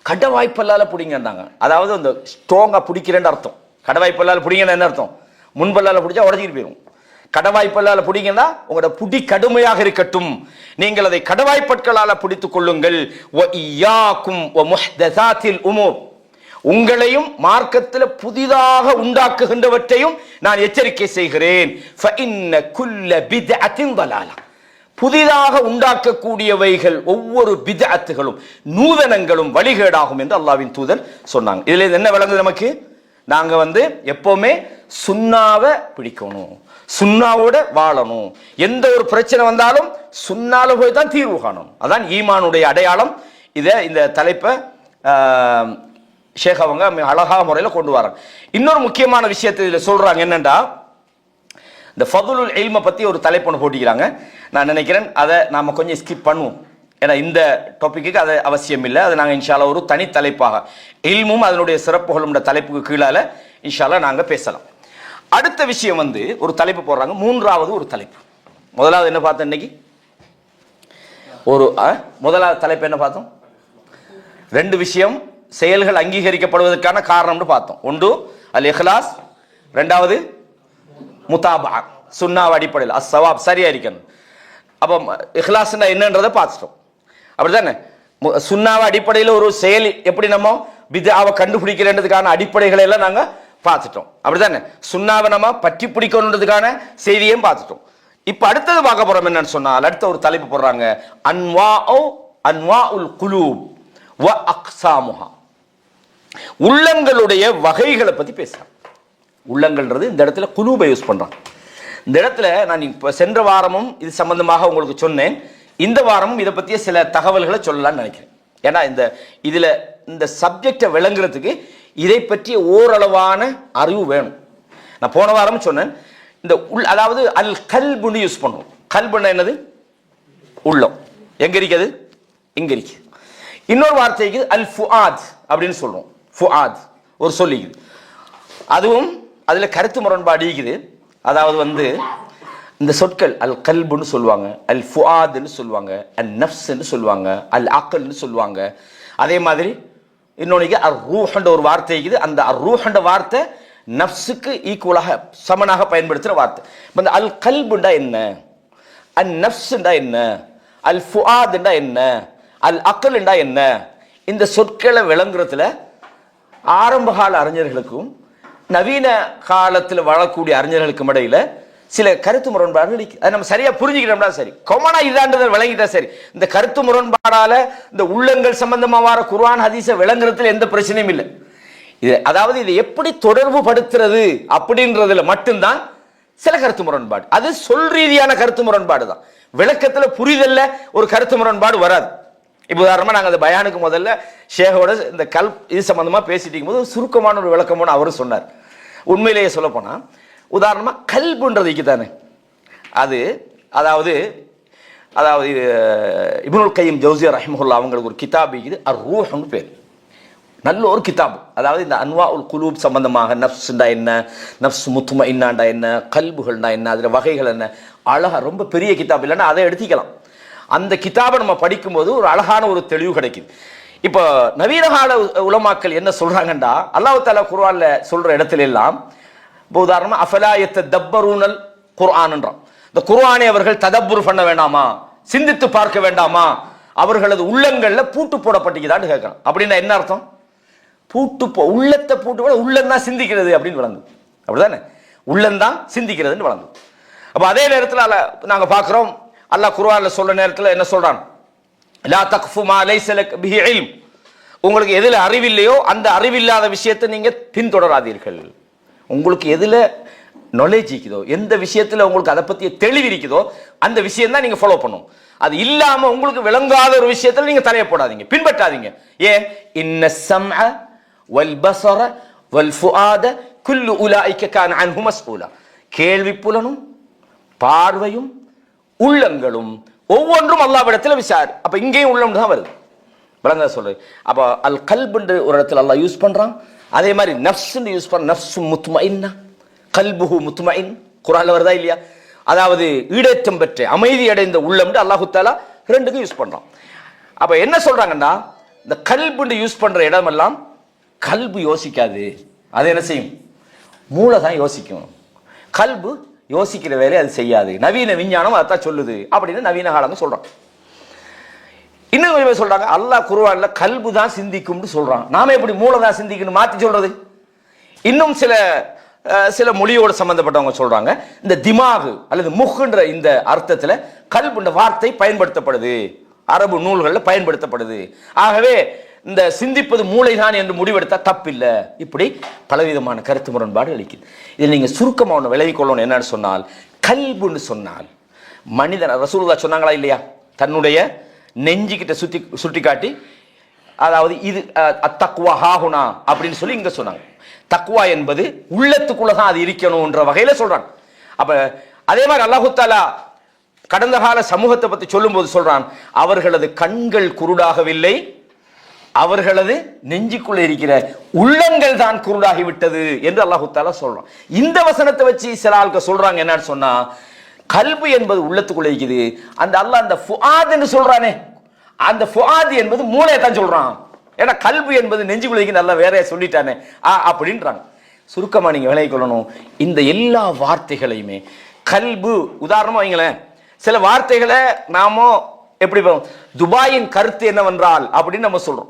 கடவாய்ப்பல்லால பிடிங்கன்றாங்க. அதாவது அந்த ஸ்ட்ராங்கா பிடிக்கிறேன்னு அர்த்தம். கடவாய்ப்பல்லால பிடிங்கன்னு என்ன அர்த்தம், முன்பல்லால பிடிச்சா உடஞ்சிட்டு போயிடும். கடவாய்ப்பல்லால பிடிங்கன்னா உங்களோட புடி கடுமையாக இருக்கட்டும், நீங்கள் அதை கடவாய்ப்பற்களால பிடித்துக் கொள்ளுங்கள். வ இய்யாக்கும் வ முஹ்தஸாத்தில் உமூர், உங்களையும் மார்க்கத்தில் புதிதாக உண்டாக்குகின்றவற்றையும் நான் எச்சரிக்கை செய்கிறேன். ஃபஇன்ன குல்ல பித்அத்தின் ضلاலா, புதிதாக உண்டாக்கக்கூடியவைகள் ஒவ்வொரு பித்அத்துகளும் நூதனங்களும் வழிகேடாகும் என்று அல்லாஹ்வின் தூதர் சொன்னாங்க. இதுல என்ன விளங்குது நமக்கு, நாங்க எப்பவுமே சுன்னாவை பிடிக்கணும், சுன்னாவோட வாழணும். எந்த ஒரு பிரச்சனை வந்தாலும் சுன்னால போய் தான் தீர்வு காணும். அதான் ஈமானுடைய அடையாளம். இந்த தலைப்பை ஷேக் அவங்க அழகாக முறையில் கொண்டு வராங்க. இன்னொரு முக்கியமான விஷயத்தை இதில் சொல்றாங்க என்னன்னா, இந்த ஃபதுலுல் இல்மை பற்றி ஒரு தலைப்பு ஒன்று போட்டிக்கிறாங்க. நான் நினைக்கிறேன் அதை நாம் கொஞ்சம் ஸ்கிப் பண்ணுவோம். ஏன்னா இந்த டாப்பிக்கு அது அவசியம் இல்லை. அது நாங்கள் இன்ஷால்லா ஒரு தனி தலைப்பாக இல்மும் அதனுடைய சிறப்புகளும் தலைப்புக்கு கீழால இன்ஷால்லா நாங்கள் பேசலாம். அடுத்த விஷயம் ஒரு தலைப்பு போடுறாங்க. மூன்றாவது ஒரு தலைப்பு. முதலாவது என்ன பார்த்தோம் இன்னைக்கு? முதலாவது தலைப்பு என்ன பார்த்தோம்? 2 விஷயம் செயல்கள் அங்கீகரிக்கப்படுவதற்கான காரணம்னு பார்த்தோம். ஒன்று அல் இஹ்லாஸ், 2வது முதாபா, சுன்னாவ் அடிப்படையில் அஸ்ஸவாப் சரியா இருக்கணும். அப்போ இஹ்லாஸ்னா என்னன்றதை பார்த்துட்டோம், அப்படித்தானே? சுன்னாவ அடிப்படையில் ஒரு செயல் எப்படி நம்ம பித்ஆவை கண்டுபிடிக்கிறதுக்கான அடிப்படைகளை எல்லாம் நாங்க பார்த்துட்டோம், அப்படித்தானே? சுன்னாவை நம்ம பற்றி பிடிக்கணுன்றதுக்கான செய்தியையும் பார்த்துட்டோம். இப்ப அடுத்தது பார்க்க போறோம் என்னன்னு சொன்னால், அடுத்த ஒரு தலைப்பு போடுறாங்க, அன்வாஉல் குலூப் வ அக்ஸாமுஹா, உள்ளங்களுடைய வகைகளை பத்தி பேசுறாங்க. உள்ளங்கள்ன்றது இந்த இடத்துல குலூபை யூஸ் பண்றாங்க. இந்த இடத்துல நான் இப்ப சென்ற வாரமும் இது சம்பந்தமாக உங்களுக்கு சொன்னேன். இந்த வாரமும் இதை பற்றிய சில தகவல்களை சொல்லலாம்னு நினைக்கிறேன். ஏன்னா இந்த சப்ஜெக்டை விளங்குறதுக்கு இதை பற்றிய ஓரளவான அறிவு வேணும். நான் போன வாரம் சொன்னேன், இந்த அதாவது அல் கல்புன்னு யூஸ் பண்ணுவோம். கல்புன்னா என்னது? உள்ளம். எங்க இருக்குது? இங்க இருக்கு. இன்னொரு வார்த்தைக்கு அல் ஃபுஆத் அப்படின்னு சொல்றோம். ஃபுஆத் ஒரு சொல்லிக்குது. அதுவும் அதுல கருத்து முரண்பாடு இருக்குது. அதாவது இந்த சொற்கள் அல் கல்புன்னு சொல்லுவாங்க, அல் ஃபுஆத்னு சொல்லுவாங்க, அல் நஃப்ஸ்ன்னு சொல்லுவாங்க, அல் அக்ல்னு சொல்லுவாங்க. அதே மாதிரி இன்னொன்று அர் ரூஹ்ன்ற ஒரு வார்த்தை இருக்குது. அந்த அர் ரூஹ்ன்ற வார்த்தை நஃப்ஸுக்கு ஈக்குவலாக சமனாக பயன்படுத்துகிற வார்த்தை. இந்த அல் கல்புண்டா என்ன, அல் நஃப்ஸ்ண்டா என்ன, அல் ஃபுஆத்ண்டா என்ன, அல் அக்ல்ண்டா என்ன, இந்த சொற்களை விளங்குறதுல ஆரம்ப கால அறிஞர்களுக்கும் நவீன காலத்தில் வாழக்கூடிய அறிஞர்களுக்கும் இடையில சில கருத்து முரண்பாடு இருக்கு. அதை நம்ம சரியா புரிஞ்சுக்கிட்டோம்னா சரி, கொமனா இதான்றதை விளங்கிட்டா சரி. இந்த கருத்து முரண்பாடால இந்த உள்ளங்கள் சம்பந்தமா வர குர்ஆன் ஹதீஸை விளங்குறதுல எந்த பிரச்சனையும் இல்லை. அதாவது இதை எப்படி தொடர்பு படுத்துறது அப்படின்றதுல மட்டும்தான் சில கருத்து முரண்பாடு. அது சொல் ரீதியான கருத்து முரண்பாடு தான். விளக்கத்துல புரிதல்ல ஒரு கருத்து முரண்பாடு வராது. இப்போ உதாரணமா நாங்கள் அந்த பயானுக்கு முதல்ல ஷேகோட இந்த இது சம்பந்தமா பேசிட்டு இருக்கும்போது சுருக்கமான ஒரு விளக்கமான அவரும் சொன்னார். உண்மையிலேயே சொல்ல போனா உதாரணமா கல்புன்றதுக்கு தானே அதாவது இப்னுல் கய்யிம் ஜௌஸியா ரஹிமஹுல்லாஹ் அவங்களுக்கு ஒரு கிதாப் இருக்குது, அர் ரூஹ்னு பேர். நல்ல ஒரு கிதாப். அதாவது இந்த அன்வாஉல் குலூப் சம்பந்தமாக நஃப்ஸ்ண்டா என்ன, நஃப்ஸ் முத்மஇன்னாண்டா என்ன, கல்புகள்னா என்ன, அதுல வகைகள் என்ன, அழகா ரொம்ப பெரிய கிதாப் இல்லைன்னா அதை எடுத்துக்கலாம். அந்த கிதாபை நம்ம படிக்கும்போது ஒரு அழகான ஒரு தெளிவு கிடைக்குது. இப்போ நவீனகால உலமாக்கள் என்ன சொல்றாங்கண்டா, அல்லாஹ் தஆலா குர்ஆன்ல சொல்ற இடத்துல எல்லாம் உதாரணமா அஃபலா யத்ததப்பரூனல் குர்ஆன்ன்றான். இந்த குர்ஆனை அவர்கள் ததப்புர் பண்ண வேண்டாமா, சிந்தித்து பார்க்க வேண்டாமா, அவர்களது உள்ளங்கள்ல பூட்டு போடப்பட்டிருக்குதான்னு கேட்கறான். அப்படின்னா என்ன அர்த்தம்? உள்ளத்தை பூட்டு போட உள்ளம் தான் சிந்திக்கிறது அப்படின்னு வழங்கும், அப்படிதானே? உள்ளம் தான் சிந்திக்கிறதுன்னு வழங்கும். அப்ப அதே நேரத்தில் நாங்க பார்க்கிறோம், அல்லாஹ் குர்ஆன்ல சொல்ற நேரத்தில் என்ன சொல்றான்? லா தக்ஃபு மா லைஸ லக பிஹி இல்ம், உங்களுக்கு எதுல அறிவில்லையோ அந்த அறிவில்லாத விஷயத்தை நீங்க பின்தொடராதீர்கள். உங்களுக்கு எதுல நாலேஜ் இருக்குதோ, எந்த விஷயத்துல உங்களுக்கு அதை பத்தி தெளிவு இருக்குதோ அந்த விஷயம் தான் நீங்க ஃபாலோ பண்ணும். அது இல்லாம உங்களுக்கு விளங்காத ஒரு விஷயத்துல நீங்க தலைய போடாதீங்க, பின்பற்றாதீங்க. ஏன்? இன்ன ஸம்அ வல் பஸர வல் ஃபுஆத குல்லு உலாயிக கான அன்ஹு மஸ்ஊலா, கேள்வி புலனும் பார்வையும் உள்ளங்களும் ஒவ்வொன்றும் அல்லாஹ்விடத்துல விசாரி. அப்ப இங்கேயும் உள்ளம் தான் வருது, விளங்க சொல்றது. அப்ப அல் கல்புன்ற ஒரு இடத்துல அல்லாஹ் யூஸ் பண்றான். அதே மாதிரி நஃப்ஸ்ன்னு யூஸ் பண்ற, நஃப்ஸு முத்மஇன்னா கல்புஹு முத்மஇன், குர்ஆன்ல வருதா இல்லையா? அதாவது ஈடேற்றம் பெற்ற அமைதி அடைந்த உள்ளம் அல்லாஹ் தஆலா ரெண்டுக்கும் யூஸ் பண்றான். அப்ப என்ன சொல்றாங்கன்னா, இந்த கல்புன்னு யூஸ் பண்ற இடமெல்லாம் கல்பு யோசிக்காது, அது என்ன செய்யும்? மூளை தான் யோசிக்கும். கல்பு யோசிக்கிற வேலை அது செய்யாது. நவீன விஞ்ஞானம் அதான் சொல்லுது அப்படின்னு நவீன காலங்க சொல்றான். இன்னும் கொஞ்சம் சொல்றாங்க, அல்லாஹ் குர்ஆன்ல கல்பு தான் சிந்திக்கும்னு சொல்றான். நாம எப்படி மூளை தான் சிந்திக்கணும் மாத்தி சொல்றது? இன்னும் சில மொழியோடு சம்பந்தப்பட்டவங்க சொல்றாங்க, இந்த திமாகு அல்லது முஹ்ன்ற இந்த அர்த்தத்துல கல்புன்ற வார்த்தை பயன்படுத்தப்படுது, அரபு நூல்களில் பயன்படுத்தப்படுது. ஆகவே இந்த சிந்திப்பது மூளைதான் என்று முடிவெடுத்தா தப்பில்லை. இப்படி பலவிதமான கருத்து முரண்பாடு அளிக்குது. இதில் நீங்க சுருக்கமாக ஒன்று விலகிக் கொள்ளணும். என்னன்னு சொன்னால், கல்புன்னு சொன்னால் மனிதன், ரசூலுல்லாஹ் சொன்னாங்களா இல்லையா, தன்னுடைய நெஞ்சுக்கிட்ட சுட்டி காட்டி, அதாவது இது அத்தக்வா ஹாஹுனா அப்படின்னு சொல்லி இங்க சொன்னாங்க. தக்வா என்பது உள்ளத்துக்குள்ளதான் அது இருக்கணும்ன்ற வகையில சொல்றாங்க. அப்ப அதே மாதிரி அல்லாஹு தஆலா கடந்த கால சமூகத்தை பத்தி சொல்லும் போது சொல்றான், அவர்களது கண்கள் குருடாகவில்லை, அவர்களது நெஞ்சுக்குள்ள இருக்கிற உள்ளங்கள் தான் குருடாகி விட்டது என்று அல்லாஹு தஆலா சொல்றான். இந்த வசனத்தை வச்சு சில ஆட்கள் சொல்றாங்க என்னன்னு சொன்னா, கல்பு என்பது உள்ளத்துக்குள்ள இருக்குது, அந்த அல்லாஹ் அந்த ஃபுஆத் என்று சொல்றானே, அந்த ஃபுஆத் என்பது மூளையை தான் சொல்றான். ஏன்னா கல்பு என்பது நெஞ்சுக்குள்ள நல்லா வேற சொல்லிட்டானே அப்படின்றாங்க. சுருக்கமா நீங்க விலகிக் கொள்ளணும். இந்த எல்லா வார்த்தைகளையுமே கல்பு, உதாரணமா வைங்களேன், சில வார்த்தைகளை நாம எப்படி துபாயின் கருத்து என்னவென்றால் அப்படின்னு நம்ம சொல்றோம்.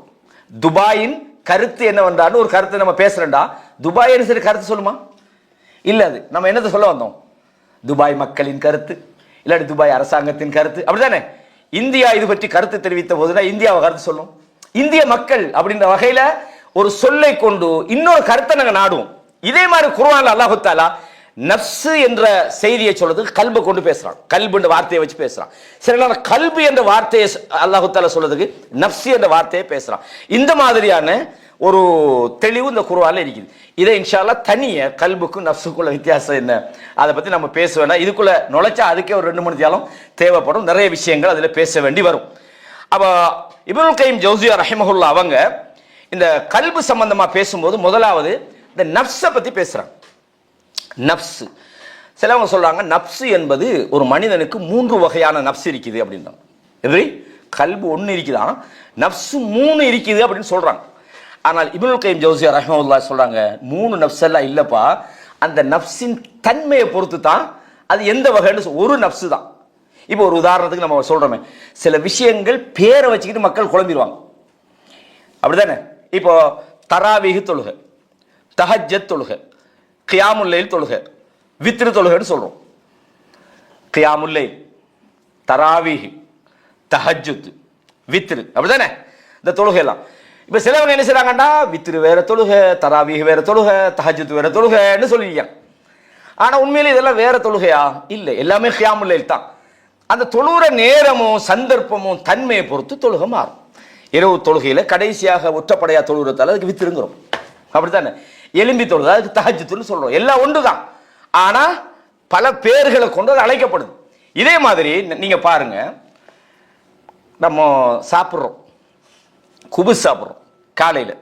துபாயின் கருத்து என்னவென்றால் ஒரு கருத்தை நம்ம பேசுறோம்டா, துபாய் சரி கருத்து சொல்லுமா? இல்ல, அது நம்ம என்னத்தை சொல்ல வந்தோம்? துபாய் மக்களின் கருத்து, இல்லாட்டி துபாய் அரசாங்கத்தின் கருத்து, அப்படிதானே? இந்தியா இது பற்றி கருத்து தெரிவித்த போதுனா இந்தியாவை கருத்து சொல்லும். இந்திய மக்கள் அப்படின்ற வகையில ஒரு சொல்லை கொண்டு இன்னொரு கருத்தை நாங்க நாடுவோம். இதே மாதிரி குர்ஆன்ல அல்லாஹ் தஆலா நஃப்ஸ் என்ற செய்தியை சொல்றதுக்கு கல்பை கொண்டு பேசுறான், கல்பு என்ற வார்த்தையை வச்சு பேசுறான். சில நேரம் கல்பு என்ற வார்த்தையை அல்லாஹ் தஆலா சொல்றதுக்கு நஃப்ஸ் என்ற வார்த்தையை பேசுறான். இந்த மாதிரியான ஒரு தெளிவு இந்த குர்ஆன்ல இருக்குது. இதை இன்ஷா அல்லாஹ் தனிய கல்புக்கும் நஃப்ஸுக்குள்ள வித்தியாசம் என்ன, அதை பத்தி நம்ம பேச வேண்டாம். இதுக்குள்ள நுழைச்சா அதுக்கே ஒரு 2 மணி நேரம் தேவைப்படும். நிறைய விஷயங்கள் அதுல பேச வேண்டி வரும். அப்ப இப்னுல் கய்யிம் ஜௌஸியா ரஹிமஹுல்லாஹ் அவங்க இந்த கல்பு சம்பந்தமா பேசும்போது முதலாவது இந்த நஃப்ஸை பத்தி பேசுறாங்க. நஃப்ஸ், சிலவங்க சொல்றாங்க நஃப்ஸ் என்பது ஒரு மனிதனுக்கு 3 வகையான நஃப்ஸ் இருக்குது அப்படின்றாங்க. எப்படி கல்பு 1 இருக்குதான், நஃப்ஸ் 3 இருக்குது அப்படின்னு சொல்றாங்க. ஆனால் இப்னுல் கய்யிம் ஜௌஸியா ரஹிமஹுல்லாஹ் சொல்றாங்க 3 நஃப்ஸ் எல்லாம் இல்லப்பா, அந்த நஃப்ஸின் தன்மையை பொறுத்து தான் அது எந்த வகைன்னு ஒரு நஃப்ஸ் தான். இப்போ ஒரு உதாரணத்துக்கு நம்ம சொல்றோமே, சில விஷயங்கள் பேரை வச்சுக்கிட்டு மக்கள் குழம்பிடுவாங்க, அப்படிதானே? இப்போ தராவீஹ் தொழுகை, தஹஜ்ஜத் தொழுகை, கியாமுல் லைல் தொழுகை, வித்ரு தொழுகைன்னு சொல்றோம். கியாமுல் லைல், தராவீஹ், தஹஜ்ஜுத், வித்ரு, அப்படிதானே இந்த தொழுகை எல்லாம். இப்ப சிலவங்க என்ன செய்றாங்கடா, வித்ரு வேற தொழுகை, தராவீஹ் வேற தொழுகை, தஹஜ்ஜுத் வேற தொழுகைன்னு சொல்லிருக்காங்க. ஆனா உண்மையிலே இதெல்லாம் வேற தொழுகையா? இல்லை, எல்லாமே கியாமுல் லைல் தான். அந்த தொழுகிற நேரமும் சந்தர்ப்பமும் தன்மையை பொறுத்து தொழுகை மாறும். இரவு தொழுகையில கடைசியாக ஒற்றப்படையா தொழுகிறதால அதுக்கு வித்திருங்கிறோம், அப்படித்தானே? எலும்பி தொழுது அதுக்கு தஹஜ்ஜுத்னு சொல்றோம். எல்லாம் ஒன்றுதான், ஆனா பல பேர்களை கொண்டு அது அழைக்கப்படுது. இதே மாதிரி நீங்க பாருங்க, நம்ம சாப்பிட்றோம், குபுஸ் சாப்பிட்றோம் காலையில்,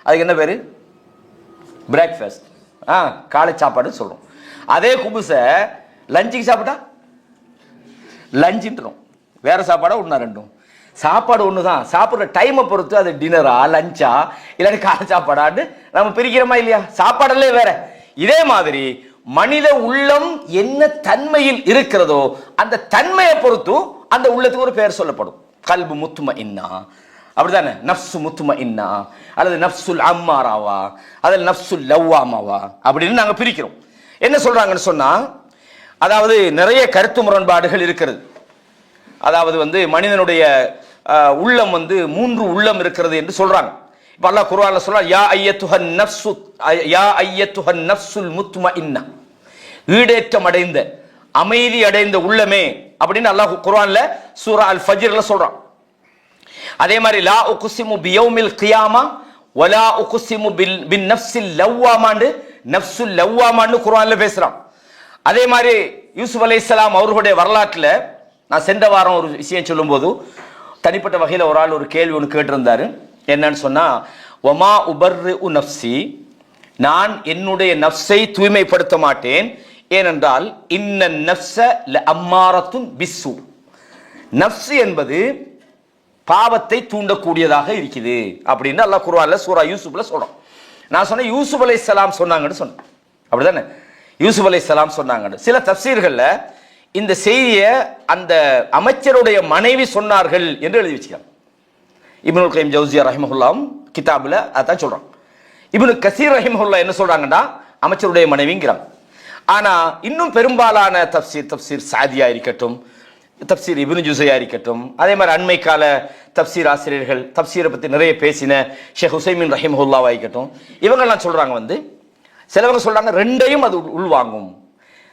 அதுக்கு என்ன பேரு? பிரேக்ஃபாஸ்ட், காலை சாப்பாடு சொல்றோம். அதே குபுஸை லஞ்சுக்கு சாப்பிட்டா லஞ்சுன்றோம். வேற சாப்பாடா? 1 2 சாப்பாடு ஒண்ணுதான். சாப்பிட்ற டைமை பொறுத்து அது டின்னரா லஞ்சா இல்லாட்டி காலை சாப்பாடான்னு நம்ம பிரிக்கிறோமா இல்லையா? சாப்பாடல்லே வேற. இதே மாதிரி மனித உள்ளம் என்ன தன்மையில் இருக்கிறதோ அந்த தன்மையை பொறுத்து அந்த உள்ளத்துக்கு ஒரு பெயர் சொல்லப்படும். கல்பு முத்மஇன்னா, அப்படிதானே? நஃப்சு முத்மஇன்னா அல்லது நஃப்சுல் அம்மாராவா அல்லது நஃப்சுல் லவ்வாமாவா அப்படின்னு நாங்க பிரிக்கிறோம். என்ன சொல்றாங்கன்னு சொன்னா, அதாவது நிறைய கருத்து முரண்பாடுகள் இருக்கிறது. அதாவது மனிதனுடைய உள்ளம் 3 உள்ளம் இருக்கிறது என்று சொல்றாங்க. இப்ப அல்லாஹ் குர்ஆன்ல சொல்றான், யா அய்யத்துஹன் நஃப்சுல் முத்மஇன்னா, ஈடேற்றம் அடைந்த அமைதி அடைந்த உள்ளமே அப்படின்னு அல்லாஹ் குர்ஆன்ல சூரா அல் ஃபஜ்ர்ல சொல்றான். அதே மாதிரி லா உக்ஸிமு பியௌமில் கியாமா வலா உக்ஸிமு பின் நஃப்ஸில் லவ்வாமான்னு நஃப்சுல் லவ்வாமான்னு குர்ஆன்ல பேசுறான். அதே மாதிரி யூசுப் அலைஹிஸ்ஸலாம் அவர்களுடைய வரலாற்றில் நான் சென்ற வாரம் ஒரு விஷயம் சொல்லும்போது தனிப்பட்ட வகையில் ஒரு ஆள் ஒரு கேள்வி ஒன்று கேட்டிருந்தாரு. என்னன்னு சொன்னா, ஒமா உபர்ரு நஃப்ஸி, நான் என்னுடைய நஃப்ஸை தூய்மைப்படுத்த மாட்டேன், ஏனென்றால் இன்ன நஃப்ஸ லஅம்மாரத்துன் பிஸ்ஸு, நஃப்ஸ் என்பது பாவத்தை தூண்டக்கூடியதாக இருக்குது அப்படின்னு அல்லாஹ் குர்ஆன்ல சூரா யூசுப்ல சொல்றோம். நான் சொன்னேன் யூசுப் அலைஹிஸ்ஸலாம் சொன்னாங்கன்னு சொன்னேன், அப்படிதானே? யூசுப் அலைஹிஸ்ஸலாம் சொன்னாங்க. சில தஃப்சீர்கள்ல இந்த செய்தியை அந்த அமைச்சருடைய மனைவி சொன்னார்கள் என்று எழுதி வச்சுக்கிறாங்க. இப்னுல் கய்யிம் ஜௌஸியா ரஹிமஹுல்லாஹ் கிதாபுல அதான் சொல்றாங்க. இப்னு கஸீர் ரஹிமஹுல்லாஹ் என்ன சொல்றாங்கன்னா அமைச்சருடைய மனைவிங்கிறாங்க. ஆனா இன்னும் பெரும்பாலான தஃப்சீர் சாதியா இருக்கட்டும், தப்சீர் இப்னு ஜுஸையா இருக்கட்டும், அதே மாதிரி அண்மை கால தப்சீர் ஆசிரியர்கள் தப்சீரை பற்றி நிறைய பேசின ஷேக் ஹுசைமின் ரஹிமஹுல்லாவா இருக்கட்டும், இவங்கெல்லாம் சொல்றாங்க சிலவங்க சொல்றாங்க ரெண்டையும் அது உள்வாங்கும்.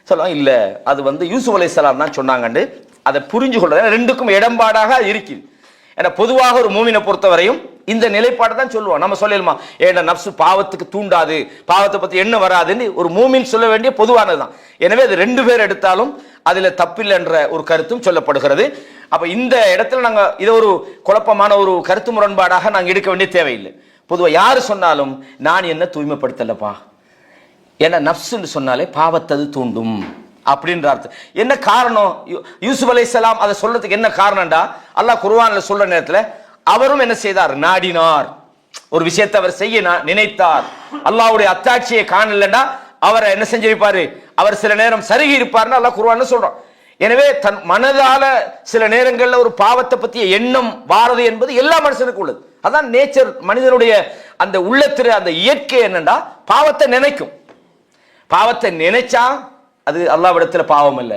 சொல்லுவாங்க இல்லை, அது யூசுப் அலைஹிஸ்ஸலாம் தான் சொன்னாங்கன்னு அதை புரிஞ்சு கொள்றது ரெண்டுக்கும் இடம்பாடாக இருக்குது. ஏன்னா பொதுவாக ஒரு மூமினை பொறுத்தவரையும் இந்த நிலைப்பாடு தான் சொல்லுவோம். நம்ம சொல்லலுமா, ஏன்னா நப்சு பாவத்துக்கு தூண்டாது, பாவத்தை பத்தி என்ன வராதுன்னு ஒரு மூமின் சொல்ல வேண்டிய பொதுவானதுதான். எனவே அது ரெண்டு பேர் எடுத்தாலும் அதுல தப்பில்லை என்ற ஒரு கருத்தும் சொல்லப்படுகிறது. அப்ப இந்த இடத்துல நாங்க இதை ஒரு குழப்பமான ஒரு கருத்து முரண்பாடாக நாங்க எடுக்க வேண்டிய தேவையில்லை. பொதுவாக யாரு சொன்னாலும் நான் என்ன தூய்மைப்படுத்தலப்பா, ஏன்னா நப்சுன்னு சொன்னாலே பாவத்தது தூண்டும் அப்படின்ற அர்த்தம். என்ன காரணம்? யூசுப் அலைஹிஸ்ஸலாம் அதை சொல்றதுக்கு என்ன காரணம்டா, அல்லாஹ் குர்ஆன்ல சொல்ற நேரத்தில் அவரும் என்ன செய்தார், நாடினார். ஒரு விஷயத்தை அவர் செய்ய நினைத்தார், அல்லாஹ்வுடைய அத்தாட்சியை காணலன்னா அவரை என்ன செஞ்சிருப்பாரு, அவர் சில நேரம் சருகி இருப்பார்னு அல்லாஹ் குர்ஆன்ல சொல்றான். எனவே தன் மனதால சில நேரங்களில் ஒரு பாவத்தை பற்றிய எண்ணம் வாரது என்பது எல்லா மனுஷனுக்கும் உள்ளது. அதான் நேச்சர், மனிதனுடைய அந்த உள்ளத்திற அந்த இயற்கை என்னண்டா பாவத்தை நினைக்கும். பாவத்தை நினைச்சா அது அல்லாஹ்விடத்துல பாவம் அல்ல.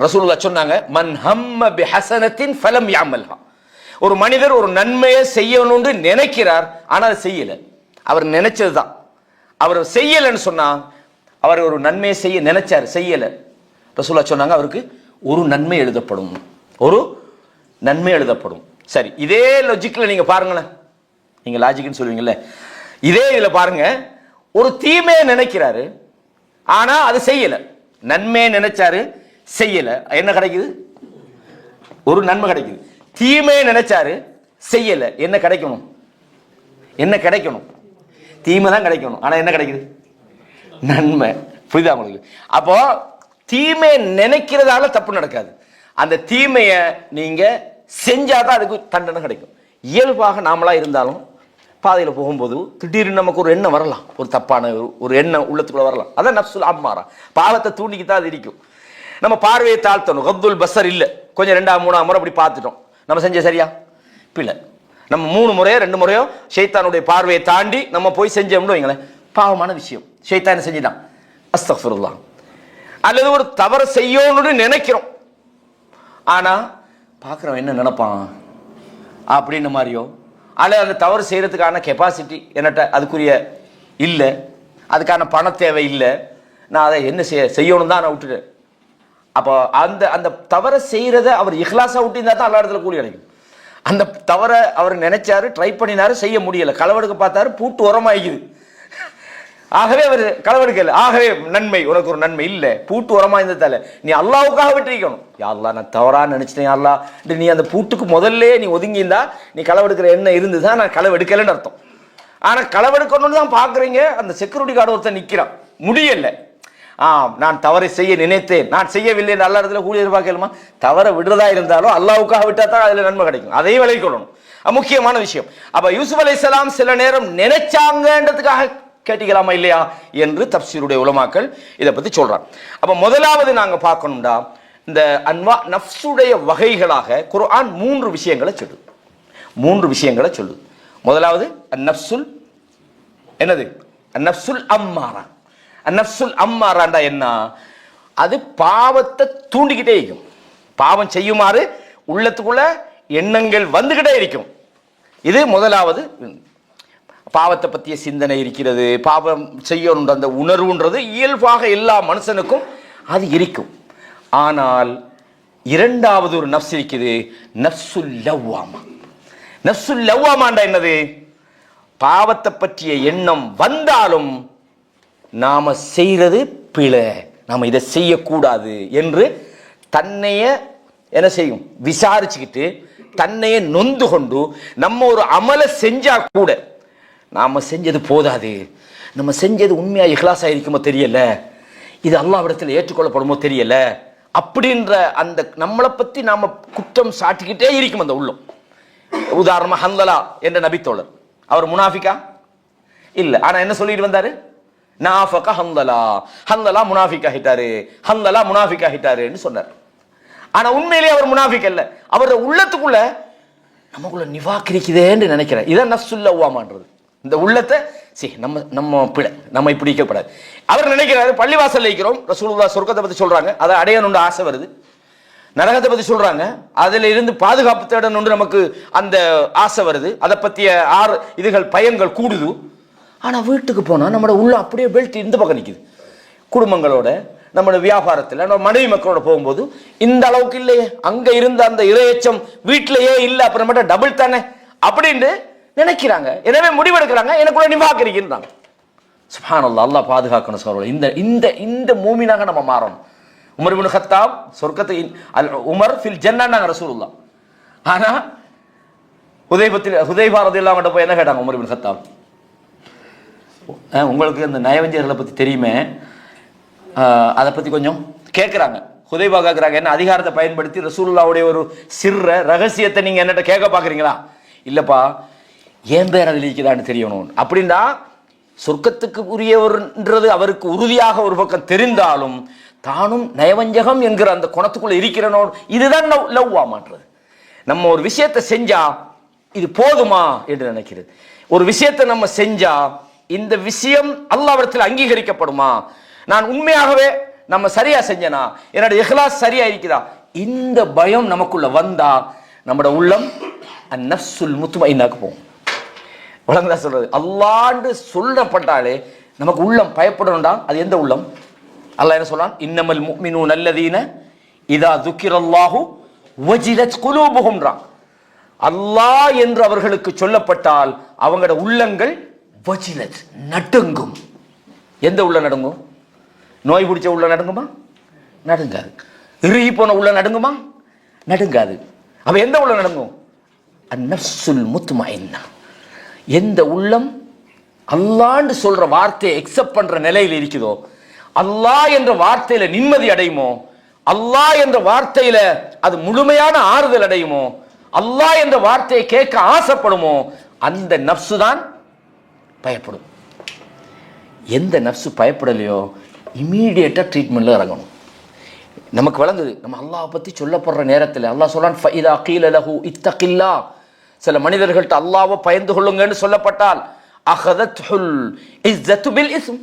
ரசூலுல்லாஹ் சொன்னாங்க, மன் ஹம்ம பிஹஸனத்தின் ஃபலம் யஅமல்ஹா. ஒரு மனிதர் ஒரு நன்மையை செய்யணும்னு நினைக்கிறார், ஆனால் அதை செய்யல. அவர் நினைச்சதுதான், அவர் செய்யலன்னு சொன்னா, அவர் ஒரு நன்மையை செய்ய நினைச்சார், செய்யல. ரசூலுல்லாஹ் சொன்னாங்க, அவருக்கு ஒரு நன்மை எழுதப்படும், ஒரு நன்மை எழுதப்படும். சரி, இதே லாஜிக்ல நீங்க பாருங்களேன், நீங்க லாஜிக்னு சொல்லுவீங்கல்ல, இதே இதுல பாருங்க, ஒரு தீமையை நினைக்கிறாரு, ஆனா அது செய்யல. நன்மையை நினைச்சாரு, செய்யல, என்ன கிடைக்குது? ஒரு நன்மை கிடைக்குது. தீமையை நினைச்சாரு, செய்யல, என்ன கிடைக்கணும்? என்ன கிடைக்கணும்? தீமை தான் கிடைக்கணும், ஆனா என்ன கிடைக்குது? நன்மை. புரியுதா உங்களுக்கு? அப்போ தீமையை நினைக்கிறதால தப்பு நடக்காது. அந்த தீமையை நீங்க செஞ்சாதான் அதுக்கு தண்டனை கிடைக்கும். இயல்பாக நாமளா இருந்தாலும் பாதையில் போகும்போது திடீர்னு நமக்கு ஒரு எண்ணம் வரலாம், ஒரு தப்பான ஒரு எண்ணம் உள்ளத்துக்குள்ள வரலாம். அதான் நப்சுல் அம்மாரா, பாவத்தை தூண்டிக்கிட்டா அது இருக்கும். நம்ம பார்வையை தாழ்த்தணும், கப்துல் பஸர் இல்லை, கொஞ்சம் 2 3 முறை அப்படி பார்த்துட்டோம், நம்ம செஞ்ச சரியா பிள்ளை. நம்ம 3 முறையோ 2 முறையோ ஷைத்தானுடைய பார்வையை தாண்டி நம்ம போய் செஞ்சோம்னு வைங்களேன், பாவமான விஷயம், ஷைத்தான் செஞ்சுட்டான், அஸ்தக்ஃபிருல்லாஹ். அல்லது ஒரு தவறு செய்யணும்னு நினைக்கிறோம், ஆனா பார்க்குறோம் என்ன நினைப்பான் அப்படின்னு மாதிரியோ, அல்லது அந்த தவறு செய்யறதுக்கான கெப்பாசிட்டி என்னட்ட அதுக்குரிய இல்லை, அதுக்கான பண தேவை இல்லை, நான் அதை என்ன செய்யணும் தான் நான் விட்டுட்டேன். அப்போ அந்த அந்த தவறை செய்யறத அவர் இஹ்லாஸா விட்டிருந்தா தான் எல்லா இடத்துல கூலி கிடைக்கும். அந்த தவறை அவர் நினைச்சாரு, ட்ரை பண்ணினாரு, செய்ய முடியல, களவெடுக்க பார்த்தாரு, பூட்டு உரமாயிக்குது, ஆகவே அவர் களவெடுக்கல, ஆகவே நன்மை, உனக்கு ஒரு நன்மை இல்லை, பூட்டு உரமாயிருந்ததால நீ அல்லாவுக்காக விட்டுருக்கணும். யா அல்லாஹ், நான் தவறா நினைச்சிட்டேன் அல்லா, நீ அந்த பூட்டுக்கு முதல்ல நீ ஒதுங்கியிருந்தா நீ களவெடுக்கிற எண்ணம் இருந்துதான் நான் களவெடுக்கலன்னு அர்த்தம். ஆனா களவெடுக்கணும்னு தான் பாக்குறீங்க, அந்த செக்யூரிட்டி கார்டு ஒருத்தர் நிக்கிறான், முடியல. நான் தவறை செய்ய நினைத்தேன், நான் செய்யவில்லை, நல்ல இடத்துல கூலி எதிர்பார்க்கலுமா? தவறை விடுறதா இருந்தாலும் அல்லாவுக்காக விட்டா தான் அதுல நன்மை கிடைக்கும், அதையும் விலை கொள்ளணும், முக்கியமான விஷயம். அப்ப யூசுப் அலைஹிஸ்ஸலாம் சில நேரம் நினைச்சாங்கன்றதுக்காக கேட்டிக்கலாமா இல்லையா என்று தப்சீருடைய உலமாக்கள் இதை பத்தி சொல்றாங்க. அப்ப முதலாவது நாங்க பார்க்கணும்டா, இந்த அன்வா நஃப்ஸுடைய வகைகளாக குர்ஆன் 3 விஷயங்களை சொல்லுது, 3 விஷயங்களை சொல்லுது. முதலாவது அந்நஃப்சுல் என்னது? அந்நஃப்சுல் அம்மாரா. அந்நஃப்சுல் அம்மாராண்டா என்ன? அது பாவத்தை தூண்டிக்கிட்டே இருக்கும், பாவம் செய்யுமாறு உள்ளத்துக்குள்ள எண்ணங்கள் வந்துகிட்டே இருக்கும். இது முதலாவது. பாவத்தை பற்றிய சிந்தனை இருக்கிறது, பாவம் செய்யணுன்ற அந்த உணர்வுன்றது இயல்பாக எல்லா மனுஷனுக்கும் அது இருக்கும். ஆனால் இரண்டாவது ஒரு நஃப்ஸ் இருக்குது, நஃப்சுல் லவ்வாமா. நஃப்சுல் லவ்வாமாண்டா என்னது? பாவத்தை பற்றிய எண்ணம் வந்தாலும் நாம செய்யறது பிழை, நாம இதை செய்யக்கூடாது என்று தன்னைய என்ன செய்யும், விசாரிச்சுக்கிட்டு தன்னைய நொந்து கொண்டு நம்ம ஒரு அமலை செஞ்சா கூட நாம செஞ்சது போதாது, நம்ம செஞ்சது உண்மையா இஹ்லாஸா இருக்குமோ தெரியல, இது அல்லாஹ்விடத்தில் ஏற்றுக்கொள்ளப்படுமோ தெரியல அப்படின்ற அந்த நம்மளை பத்தி நாம குற்றம் சாட்டிக்கிட்டே இருக்கும் அந்த உள்ளம். உதாரணமா ஹந்தலா என்ற நபித்தோழர், அவர் முனாஃபிகா இல்ல, ஆனா என்ன சொல்லிட்டு வந்தாரு? நாஃபக ஹந்தலா, ஹந்தலா முனாஃபிக் ஆகிட்டாரு, ஹந்தலா முனாஃபிக் ஆகிட்டாருன்னு சொன்னார். ஆனா உண்மையிலேயே அவர் முனாஃபிக் அல்ல, அவரோட உள்ளத்துக்குள்ள நமக்குள்ள நிஃபாக் இருக்குதேன்னு நினைக்கிறேன். இதான் நஃப்சுல் லவ்வாமான்றது. இந்த உள்ளத்தை நம்ம பிழை, நம்ம இப்படி இருக்கக்கூடாது. அவர் நினைக்கிறாரு, பள்ளிவாசல் இருக்கிறோம், ரசூலுல்லாஹ் சொர்க்கத்தை பத்தி சொல்றாங்க, அதை அடையணும்னு ஆசை வருது, நரகத்தை பத்தி சொல்றாங்க, அதுல இருந்து பாதுகாப்பு தேடணும் நமக்கு அந்த ஆசை வருது, அதை பத்திய இதுகள் பயங்கள் கூடுது. ஆனா வீட்டுக்கு போனா நம்மளோட உள்ள அப்படியே பெல்ட் இந்த பக்கம் நிக்குது. குடும்பங்களோட நம்மளோட வியாபாரத்தில் நம்ம மனைவி மக்களோட போகும்போது இந்த அளவுக்கு இல்லையே, அங்க இருந்த அந்த இரையச்சம் வீட்டிலேயே இல்லை, அப்புறம் மட்டும் டபுள் தானே அப்படின்னு நினைக்கிறாங்க. எனவே முடிவெடுக்கிறாங்க, எனக்குள்ள நிவாக்கிறீங்கன்றாங்க. சுப்ஹானல்லாஹ், அல்லாஹ் பாதுகாக்கணும் சகோதரர்களே. இந்த இந்த இந்த மூமினாக நம்ம மாறணும். உமர் இப்னு கத்தாப் சொர்க்கத்தை உமர் ஃபில் ஜன்னன்னாங்க ரசூலுல்லாஹ். ஆனா ஹுதைபா ரலியல்லாஹு அன்ஹு போய் என்ன கேட்டாங்க உமர் இப்னு கத்தாப்? உங்களுக்கு இந்த நயவஞ்சர்களை பத்தி தெரியுமே, அதை பத்தி கொஞ்சம் கேட்கிறாங்க. ஹுதைபா கேட்கிறாங்க, என்ன அதிகாரத்தை பயன்படுத்தி ரசூலுல்லாஹ்வுடைய ஒரு சிற ரகசியத்தை நீங்க என்னட்ட கேட்க பாக்குறீங்களா? இல்லப்பா, ஏன் பேர் அதில் இருக்குதான்னு தெரியணும். அப்படின்னா சொர்க்கத்துக்கு உரியவர்ன்றது அவருக்கு உறுதியாக ஒரு பக்கம் தெரிந்தாலும் தானும் நயவஞ்சகம் என்கிற அந்த குணத்துக்குள்ள இருக்கிறனோ, இதுதான் லவ்வா மாற்றுறது. நம்ம ஒரு விஷயத்தை செஞ்சா இது போதுமா என்று நினைக்கிறது. ஒரு விஷயத்தை நம்ம செஞ்சா இந்த விஷயம் அல்லாஹ்விடத்தில் அங்கீகரிக்கப்படுமா, நான் உண்மையாகவே நம்ம சரியா செஞ்சனா, என்னோட இஹ்லாஸ் சரியா இருக்குதா, இந்த பயம் நமக்குள்ள வந்தா நம்மட உள்ளம் அந்நஃப்ஸுல் முத்மஇன்னாக்கு போகும். வழங்குதா சொல்றது? அல்லாஹ்ன்னு சொல்லப்பட்டாலே நமக்கு உள்ளம் பயப்படணும்டா. அது எந்த உள்ளம்? அல்லாஹ் என்ன சொல்றான்? இன்னமல் முஃமினூன அல்லதீன இதா ذுக்கிரல்லாஹு வஜிலத் குலூபுஹும்ன்றான். அல்லாஹ் என்று அவர்களுக்கு சொல்லப்பட்டால் அவங்களோட உள்ளங்கள் வஜிலத் நடுங்கும். எந்த உள்ள நடுங்கும்? நோய் பிடிச்ச உள்ள நடுங்குமா? நடுங்காது. இறுகி போன உள்ள நடுங்குமா? நடுங்காது. அப்ப எந்த உள்ள நடுங்கும்? அந்நஃப்ஸுல் முத்மஇன்னா. எந்த உள்ளம் அல்லாஹ்ன்னு சொல்ற வார்த்தையை எக்ஸெப்ட் பண்ற நிலையில் இருக்குதோ, அல்லாஹ் என்ற வார்த்தையில நிம்மதி அடையுமோ, அல்லாஹ் என்ற வார்த்தையில அது முழுமையான ஆறுதல் அடையுமோ, அல்லாஹ் என்ற வார்த்தையை கேட்க ஆசைப்படுமோ, அந்த நஃப்ஸு தான் பயப்படும். எந்த நஃப்ஸு பயப்படலையோ இமீடியட்டா ட்ரீட்மெண்ட்ல இறங்கணும். நமக்கு வழங்குது, நம்ம அல்லாஹ் பத்தி சொல்லப்படுற நேரத்தில் அல்லாஹ் சொல்றான், ஃபஇதா கீல லஹு இத்தகில்லாஹ். சில மனிதர்கள்ட்ட அல்லாஹ்வை பயந்து கொள்ளுங்கன்னு சொல்லப்பட்டால் அகதத்ஹுல் இஸ்ஸத்து பில் இஸ்ம்,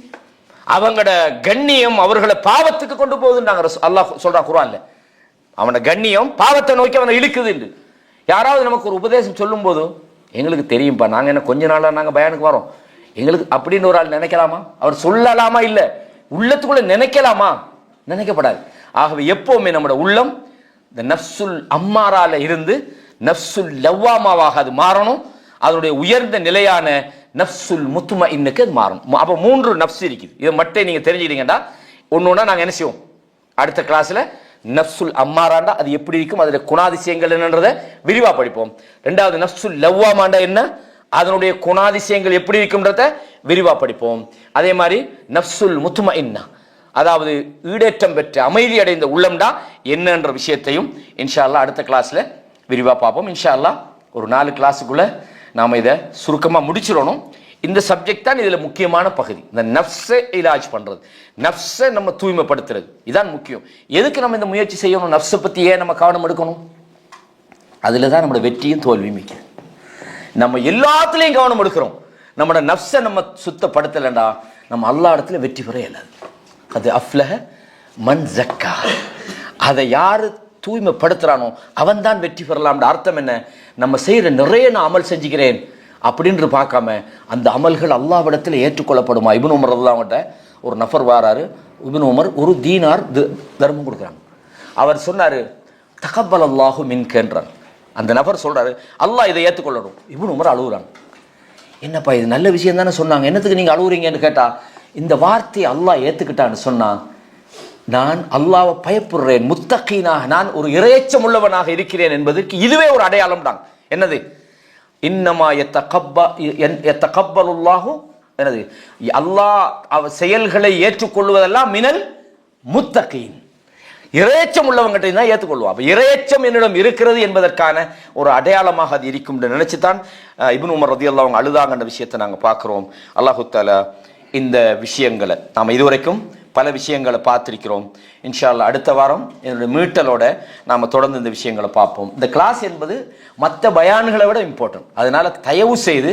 அவங்களோட கண்ணியம் அவர்களை பாவத்துக்கு கொண்டு போகுதுன்றாங்க. அல்லாஹ் சொல்றான் குர்ஆன்ல, அவனோட கண்ணியம் பாவத்தை நோக்கி அவனை இழுக்குது. யாராவது நமக்கு ஒரு உபதேசம் சொல்லும் போது, எங்களுக்கு தெரியும்பா, நாங்க என்ன கொஞ்ச நாளா நாங்க பயானுக்கு வரோம், எங்களுக்கு அப்படின்னு ஒரு ஆள் நினைக்கலாமா? அவர் சொல்லலாமா? இல்ல, உள்ளத்துக்குள்ள நினைக்கலாமா? நினைக்கப்படாது. ஆகவே எப்பவுமே நம்முடைய உள்ளம் இந்த நஃப்ஸுல் அம்மாரால இருந்து நஃப்ஸுல் லவ்வாமாவாக அது மாறணும். அதனுடைய உயர்ந்த நிலையான நஃப்ஸுல் முத்மஇன்னுக்கு அது மாறணும். அப்ப 3 நஃப்ஸ் இருக்குது. இதை மட்டும் நீங்க தெரிஞ்சுக்கிட்டீங்கன்னா ஒன்னொன்னா நாங்க என்ன செய்வோம், அடுத்த கிளாஸ்ல நஃப்ஸுல் அம்மாராண்டா அது எப்படி இருக்கும், அதோட குணாதிசயங்கள் என்னன்றதை விரிவா படிப்போம். ரெண்டாவது நஃப்ஸுல் லவ்வாமாண்டா என்ன, அதனுடைய குணாதிசயங்கள் எப்படி இருக்கும்ன்றத விரிவா படிப்போம். அதே மாதிரி நஃப்ஸுல் முத்மஇன்னா, அதாவது ஈடேற்றம் பெற்ற அமைதி அடைந்த உள்ளம்டா என்னன்ற விஷயத்தையும் இன்ஷா அல்லாஹ் அடுத்த கிளாஸ்ல விரிவா பார்ப்போம். இன்ஷா அல்லாஹ் ஒரு 4 கிளாஸுக்குள்ள நாம இதை சுருக்கமா முடிச்சிடணும். இந்த சப்ஜெக்ட் தான் இதுல முக்கியமான பகுதி. இந்த நஃப்ஸை இலாஜ் பண்றது, நஃப்ஸை நம்ம தூய்மைப்படுத்துறது, இதான் முக்கியம். எதுக்கு நம்ம இந்த முயற்சி செய்யணும்? நஃப்ஸை பத்தி ஏன் நம்ம கவனம் எடுக்கணும்? அதுல தான் நம்மளோட வெற்றியும் தோல்வியும் மிக்கிறது. நம்ம எல்லாத்துலயும் கவனம் எடுக்கிறோம், நம்மளோட நஃப்ஸை நம்ம சுத்தப்படுத்தலைண்டா நம்ம அல்லாஹ் இடத்துல வெற்றி பெற இயலாது. அது அஃப்லஹ மன் ஸக்கா, அதை யாரு தூய்மைப்படுத்துறானோ அவன் தான் வெற்றி பெறலாம். அர்த்தம் என்ன? நம்ம செய்யற நிறைய நான் அமல் செஞ்சுக்கிறேன் அப்படின்னு பார்க்காம அந்த அமல்கள் அல்லாஹ்விடத்தில் ஏற்றுக்கொள்ளப்படுமா? இப்னு உமர் ரலியல்லாஹு ஒரு நபர் வாராரு. இப்னு உமர் ஒரு தீனார் தர்மம் கொடுக்குறாங்க. அவர் சொன்னாரு, தகப்பல் அல்லாஹு மின்கன்றார். அந்த நபர் சொல்றாரு, அல்லாஹ் இதை ஏற்றுக்கொள்ளணும். இப்னு உமர் அழுகுறாங்க. என்னப்பா இது நல்ல விஷயம் தானே சொன்னாங்க, என்னத்துக்கு நீங்க அழுகுறீங்கன்னு கேட்டா, இந்த வார்த்தையை அல்லாஹ் ஏத்துக்கிட்டான்னு சொன்னா நான் அல்லாஹ்வை பயப்படுறேன், முத்தகீனாக நான் ஒரு இறையச்சம் உள்ளவனாக இருக்கிறேன் என்பதற்கு இதுவே ஒரு அடையாளம் தான். என்னது? இன்னமா யத்தகப்பலுல்லாஹு, என்னது? அல்லாஹ் செயல்களை ஏற்றுக்கொள்வதெல்லாம் மினல் முத்தகீன், இறையச்சம் உள்ளவங்கிட்ட தான் ஏற்றுக்கொள்வோம். அப்ப இறையச்சம் என்னிடம் இருக்கிறது என்பதற்கான ஒரு அடையாளமாக அது இருக்கும் என்று நினைச்சுதான் இப்னு உமர் ரலியல்லாஹு அன்ஹு அழுதாங்கன்ற விஷயத்தை நாங்க பார்க்கிறோம். அல்லாஹு தஆலா இந்த விஷயங்களை நாம் இதுவரைக்கும் பல விஷயங்களை பார்த்திருக்கிறோம். இன்ஷா அல்லாஹ் அடுத்த வாரம் என்னுடைய மீட்டலோட நாம் தொடர்ந்து இந்த விஷயங்களை பார்ப்போம். இந்த கிளாஸ் என்பது மற்ற பயான்களை விட இம்பார்ட்டன்ட். அதனால தயவு செய்து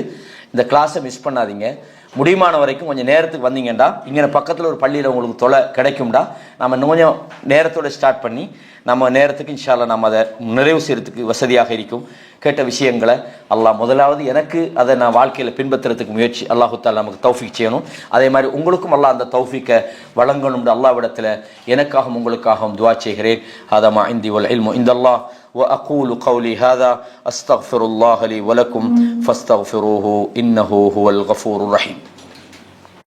இந்த கிளாஸை மிஸ் பண்ணாதீங்க. முடியுமான வரைக்கும் கொஞ்சம் நேரத்துக்கு வந்தீங்கண்டா இங்கே பக்கத்தில் ஒரு பள்ளியில் உங்களுக்கு தொலை கிடைக்கும்டா. நம்ம இன்னும் கொஞ்சம் நேரத்தோடு ஸ்டார்ட் பண்ணி நம்ம நேரத்துக்கு இன்ஷா அல்லாஹ் நம்ம அதை நிறைவு செய்யறதுக்கு வசதியாக இருக்கும். கேட்ட விஷயங்களை அல்லாஹ் முதலாவது எனக்கு அதை நான் வாழ்க்கையில் பின்பற்றுறதுக்கு முயற்சி அல்லாஹு தாலா நமக்கு தௌஃபீக் செய்யணும். அதே மாதிரி உங்களுக்கும் அல்லாஹ் அந்த தௌஃபீக்கை வழங்கணும்னு அல்லாஹ்விடத்தில் எனக்காகவும் உங்களுக்காகவும் துஆ செய்கிறேன். ஹாதா இந்தி வல் இல்மு இந்தல்லாஹ் وأقول قولي هذا أستغفر الله لي ولكم فاستغفروه إنه هو الغفور الرحيم.